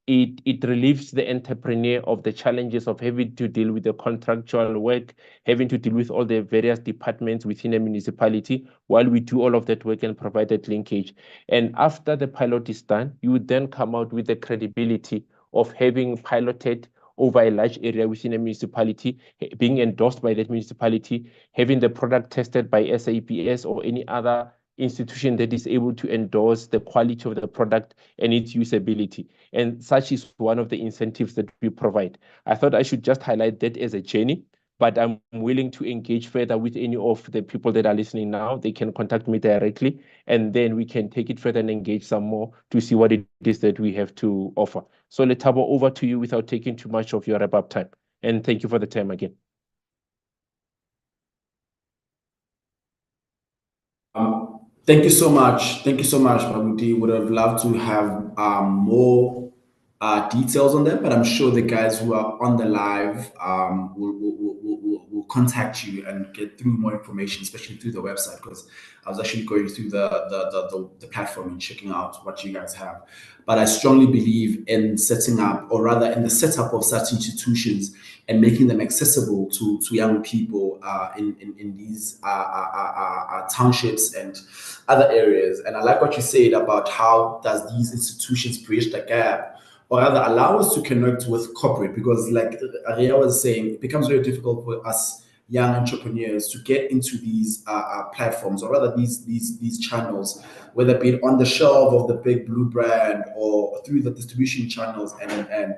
it relieves the entrepreneur of the challenges of having to deal with the contractual work, having to deal with all the various departments within a municipality, while we do all of that work and provide that linkage. And after the pilot is done, you would then come out with the credibility of having piloted over a large area within a municipality, being endorsed by that municipality, having the product tested by SAPS or any other institution that is able to endorse the quality of the product and its usability. And such is one of the incentives that we provide. I thought I should just highlight that as a journey, but I'm willing to engage further with any of the people that are listening now. They can contact me directly, and then we can take it further and engage some more to see what it is that we have to offer. So Letabo, over to you without taking too much of your wrap-up time. And thank you for the time again. Thank you so much. Thank you so much, Babuti. Would have loved to have more details on that, but I'm sure the guys who are on the live will contact you and get through more information, especially through the website, because I was actually going through the platform and checking out what you guys have. But I strongly believe in setting up, or rather in the setup of such institutions and making them accessible to young people in these townships and other areas. And I like what you said about how does these institutions bridge the gap, or rather allow us to connect with corporate, because like Aria was saying, it becomes very difficult for us young entrepreneurs to get into these platforms, or rather these channels, whether it be on the shelf of the big blue brand or through the distribution channels, and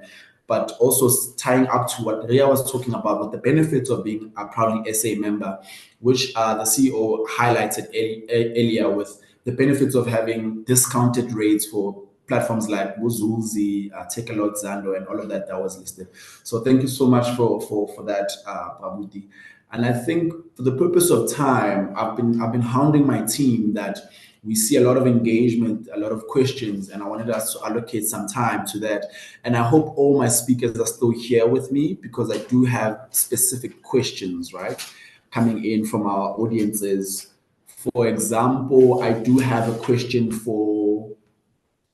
but also tying up to what Ria was talking about with the benefits of being a proudly SA member, which the CEO highlighted earlier, with the benefits of having discounted rates for platforms like Wuzuzi, Take a Lot, Zando, and all of that was listed. So thank you so much for that, Babuti. And I think for the purpose of time, I've been hounding my team that we see a lot of engagement, a lot of questions, and I wanted us to allocate some time to that. And I hope all my speakers are still here with me, because I do have specific questions, right, coming in from our audiences. For example, I do have a question for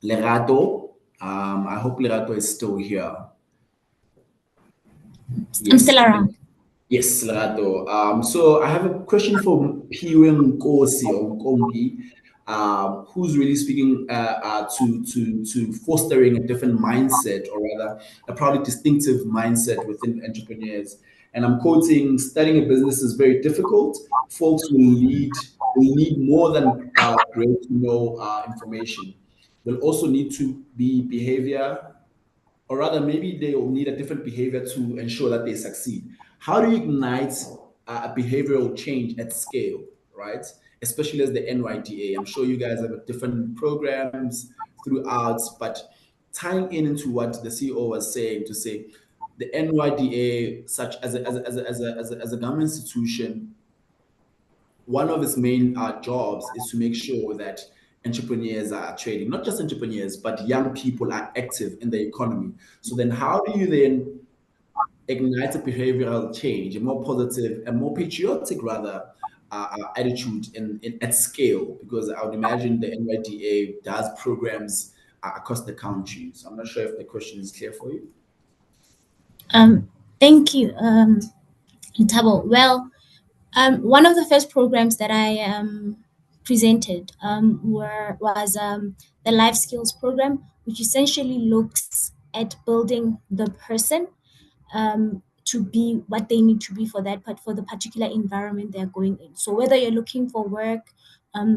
Lerato. I hope Lerato is still here. Yes. I'm still around. Yes, Lerato. So I have a question for Piwe Nkosi or Nkombi, who's really speaking to fostering a different mindset, or rather a probably distinctive mindset within entrepreneurs. And I'm quoting, "Starting a business is very difficult. Folks will need more than great to know information. They'll also need to be behavior, or rather maybe they will need a different behavior to ensure that they succeed." How do you ignite a behavioral change at scale, right? Especially as the NYDA. I'm sure you guys have different programs throughout, but tying into what the CEO was saying, to say the NYDA, such as a government institution, one of its main jobs is to make sure that entrepreneurs are trading, not just entrepreneurs, but young people are active in the economy. So then how do you then ignite a behavioral change, a more positive and more patriotic, rather, attitude at scale? Because I would imagine the NYDA does programs across the country. So I'm not sure if the question is clear for you. Thank you, Tabo. Well, one of the first programs that I presented was the life skills program, which essentially looks at building the person to be what they need to be for the particular environment they're going in. So whether you're looking for work,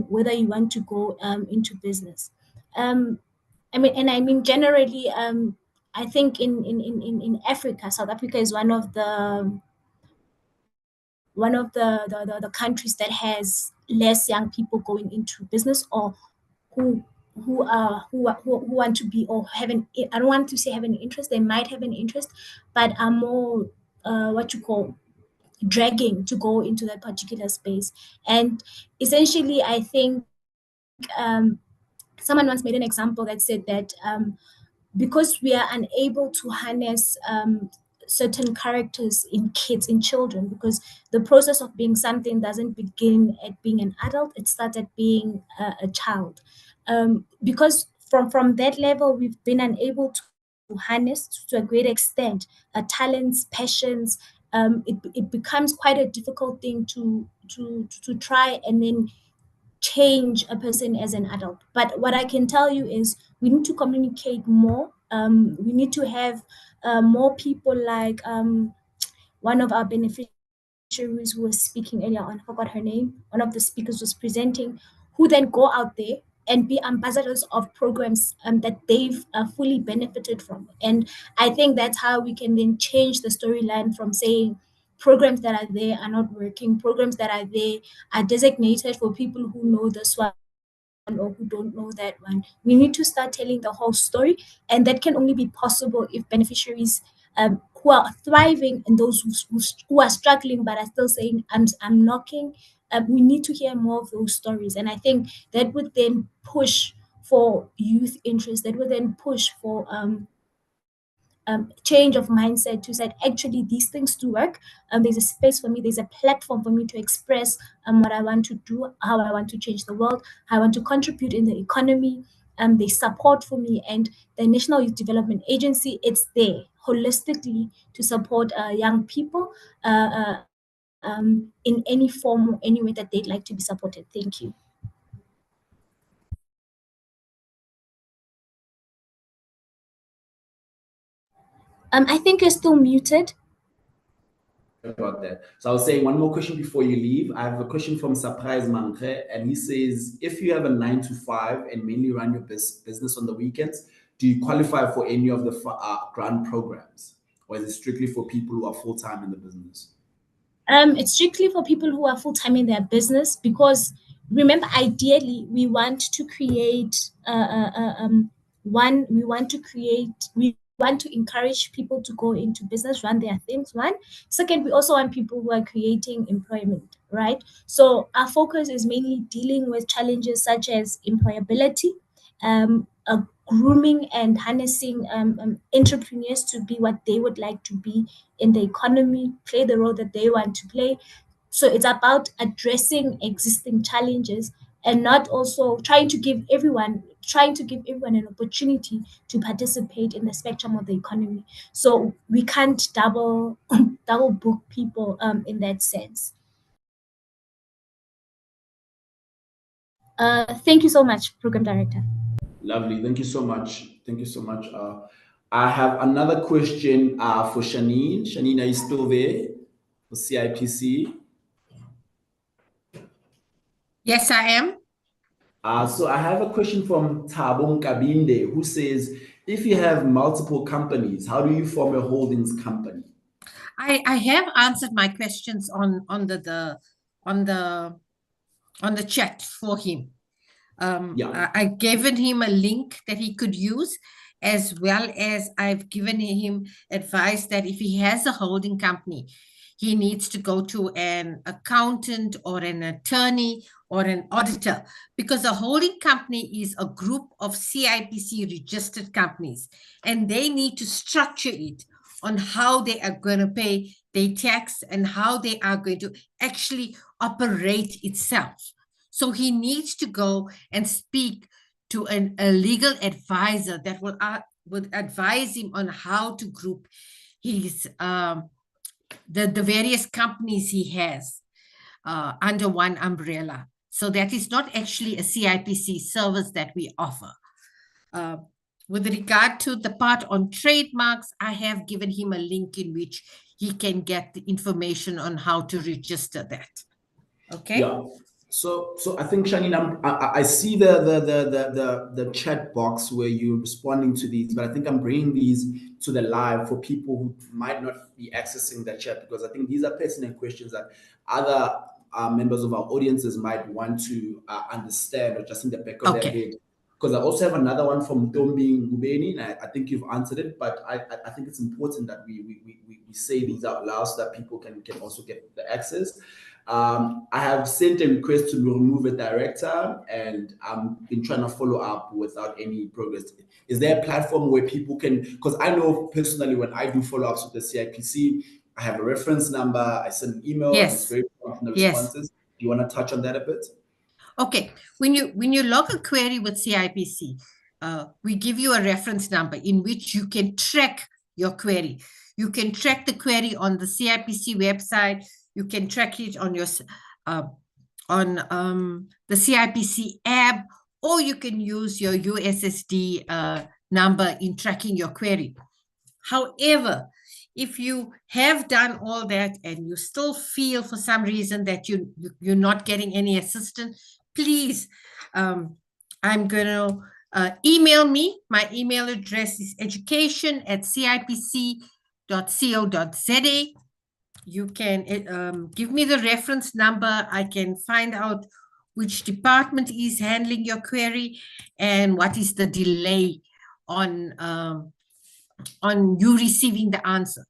whether you want to go into business, I mean generally, I think in Africa, South Africa is one of the countries that has less young people going into business, or who want to be, or have an, I don't want to say have an interest, they might have an interest, but are more what you call dragging to go into that particular space. And essentially, I think someone once made an example that said that because we are unable to harness certain characters in kids, in children, because the process of being something doesn't begin at being an adult, it starts at being a child. Because from that level, we've been unable to harness to a great extent talents, passions. It becomes quite a difficult thing to try and then change a person as an adult. But what I can tell you is we need to communicate more. We need to have more people like one of our beneficiaries who was speaking earlier on, I forgot her name, one of the speakers was presenting, who then go out there and be ambassadors of programs that they've fully benefited from. And I think that's how we can then change the storyline from saying programs that are there are not working, programs that are there are designated for people who know this one or who don't know that one. We need to start telling the whole story, and that can only be possible if beneficiaries who are thriving and those who are struggling but are still saying, I'm knocking. We need to hear more of those stories, and I think that would then push for youth interest. That would then push for change of mindset to say actually these things do work. There's a space for me, there's a platform for me to express what I want to do, how I want to change the world, how I want to contribute in the economy. There's support for me, and the National Youth Development Agency, it's there holistically to support young people in any form or any way that they'd like to be supported. Thank you. I think you're still muted. About that. So I was saying one more question before you leave. I have a question from Surprise Mankre, and he says, if you have a 9 to 5 and mainly run your business on the weekends, do you qualify for any of the grant programs, or is it strictly for people who are full-time in the business? It's strictly for people who are full-time in their business, because remember, ideally, we want to create we want to encourage people to go into business, run their things. One. Second, we also want people who are creating employment, right? So our focus is mainly dealing with challenges such as employability, grooming and harnessing entrepreneurs to be what they would like to be in the economy, play the role that they want to play. So it's about addressing existing challenges and not also trying to give everyone an opportunity to participate in the spectrum of the economy. So we can't double book people in that sense. Thank you so much, Program Director. Lovely. Thank you so much. Thank you so much. I have another question for Shanine. Shanine, are you still there for CIPC? Yes, I am. So I have a question from Tabong Kabinde, who says, if you have multiple companies, how do you form a holdings company? I have answered my questions on the chat for him. I've given him a link that he could use, as well as I've given him advice that if he has a holding company, he needs to go to an accountant or an attorney or an auditor, because a holding company is a group of CIPC registered companies, and they need to structure it on how they are going to pay their tax and how they are going to actually operate itself. So he needs to go and speak to a legal advisor that will advise him on how to group his the various companies he has under one umbrella. So that is not actually a CIPC service that we offer. With regard to the part on trademarks, I have given him a link in which he can get the information on how to register that. Okay. Yeah. So I think, Shanine, I see the chat box where you're responding to these, but I think I'm bringing these to the live for people who might not be accessing the chat, because I think these are pertinent questions that other members of our audiences might want to understand, or just in the back of their head. Because I also have another one from Tombi Ngubeni, and I think you've answered it, but I think it's important that we say these out loud so that people can also get the access. I have sent a request to remove a director, and I've been trying to follow up without any progress. Is there a platform where people can, because I know personally when I do follow-ups with the CIPC, I have a reference number, I send an email, and it's very prompt in the responses. Do you want to touch on that a bit? Okay, when you log a query with CIPC, we give you a reference number in which you can track your query. You can track the query on the CIPC website. You can track it on your on the CIPC app, or you can use your USSD number in tracking your query. However, if you have done all that and you still feel for some reason that you're not getting any assistance, please, I'm going to email me. My email address is education@cipc.co.za. You can give me the reference number. I can find out which department is handling your query and what is the delay on you receiving the answer.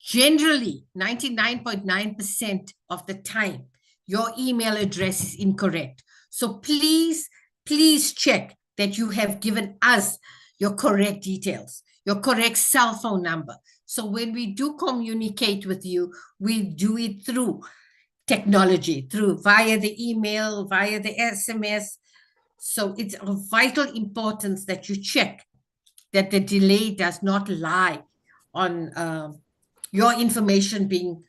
Generally, 99.9% of the time, your email address is incorrect. So please, please check that you have given us your correct details, your correct cell phone number. So when we do communicate with you, we do it through technology, via the email, via the SMS. So it's of vital importance that you check that the delay does not lie on your information being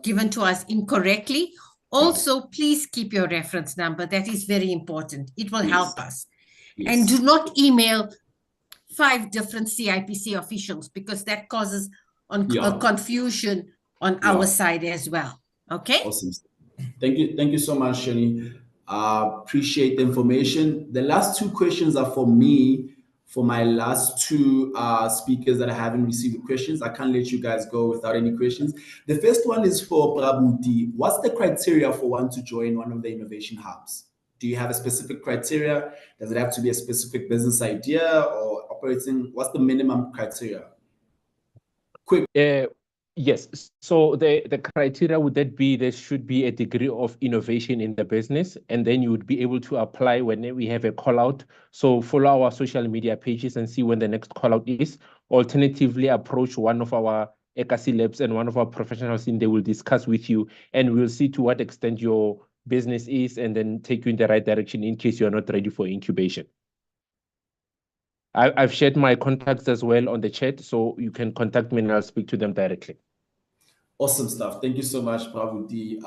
given to us incorrectly. Also, please keep your reference number. That is very important. It will help us. And do not email 5 different CIPC officials, because that causes confusion on our side as well. Okay? Awesome. Thank you so much, Shani. Appreciate the information. The last 2 questions are for me. For my last 2 speakers that I haven't received questions, I can't let you guys go without any questions. The first one is for Prabuti. What's the criteria for one to join one of the innovation hubs? Do you have a specific criteria? Does it have to be a specific business idea or operating? What's the minimum criteria? Quick. Yes. So the criteria would that be there should be a degree of innovation in the business, and then you would be able to apply when we have a call out. So follow our social media pages and see when the next call out is. Alternatively, approach one of our ECAC labs and one of our professionals in they will discuss with you, and we'll see to what extent your business is, and then take you in the right direction in case you're not ready for incubation. I've shared my contacts as well on the chat, so you can contact me and I'll speak to them directly. Awesome stuff. Thank you so much, Pravuti.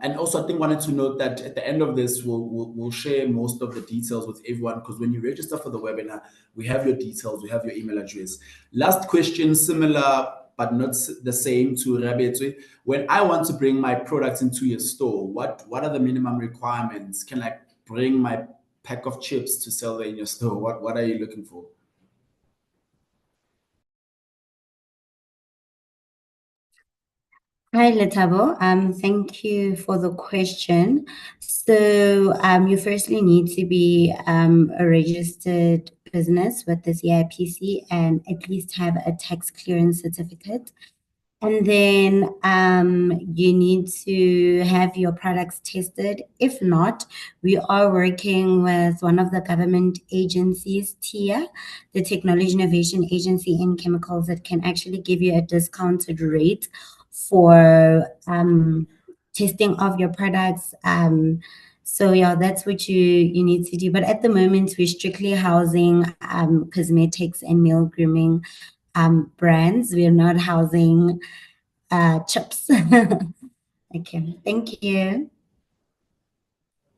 And also, I think wanted to note that at the end of this, we'll share most of the details with everyone, because when you register for the webinar, we have your details, we have your email address. Last question, similar but not the same to Rabetwe. When I want to bring my products into your store, what are the minimum requirements? Can I bring my pack of chips to sell in your store? What are you looking for? Hi, Letabo. Thank you for the question. So you firstly need to be a registered business with the CIPC and at least have a tax clearance certificate. And then you need to have your products tested. If not, we are working with one of the government agencies, TIA, the Technology Innovation Agency in Chemicals, that can actually give you a discounted rate for testing of your products. So yeah, that's what you need to do. But at the moment, we're strictly housing cosmetics and male grooming brands. We are not housing chips. Okay, thank you.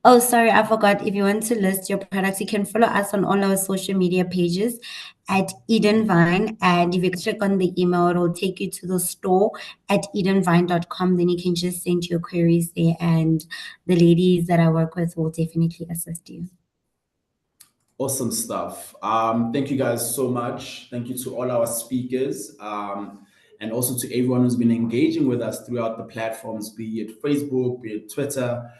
Oh, sorry, I forgot. If you want to list your products, you can follow us on all our social media pages at Edenvine. And if you click on the email, it will take you to the store at edenvine.com. Then you can just send your queries there, and the ladies that I work with will definitely assist you. Awesome stuff. Thank you guys so much. Thank you to all our speakers, and also to everyone who's been engaging with us throughout the platforms, be it Facebook, be it Twitter.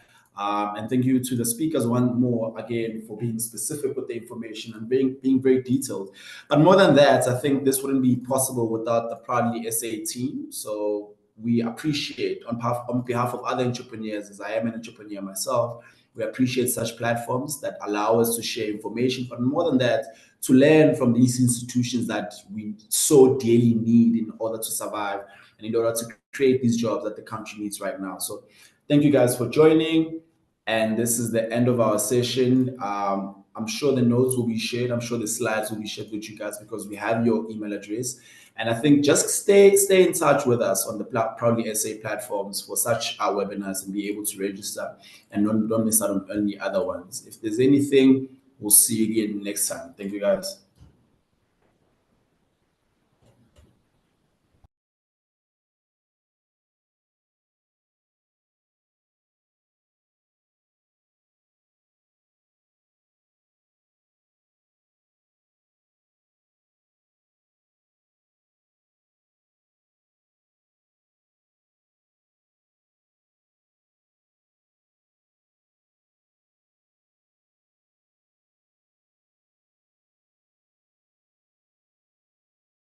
And thank you to the speakers one more again for being specific with the information and being very detailed. But more than that, I think this wouldn't be possible without the Proudly SA team. So we appreciate, on behalf of other entrepreneurs, as I am an entrepreneur myself, we appreciate such platforms that allow us to share information, but more than that, to learn from these institutions that we so dearly need in order to survive and in order to create these jobs that the country needs right now. So thank you guys for joining. And this is the end of our session. I'm I'm sure the notes will be shared. I'm sure the slides will be shared with you guys because we have your email address. And I think just stay in touch with us on the Proudly SA platforms for such webinars and be able to register and don't miss out on any other ones. If there's anything, we'll see you again next time. Thank you, guys.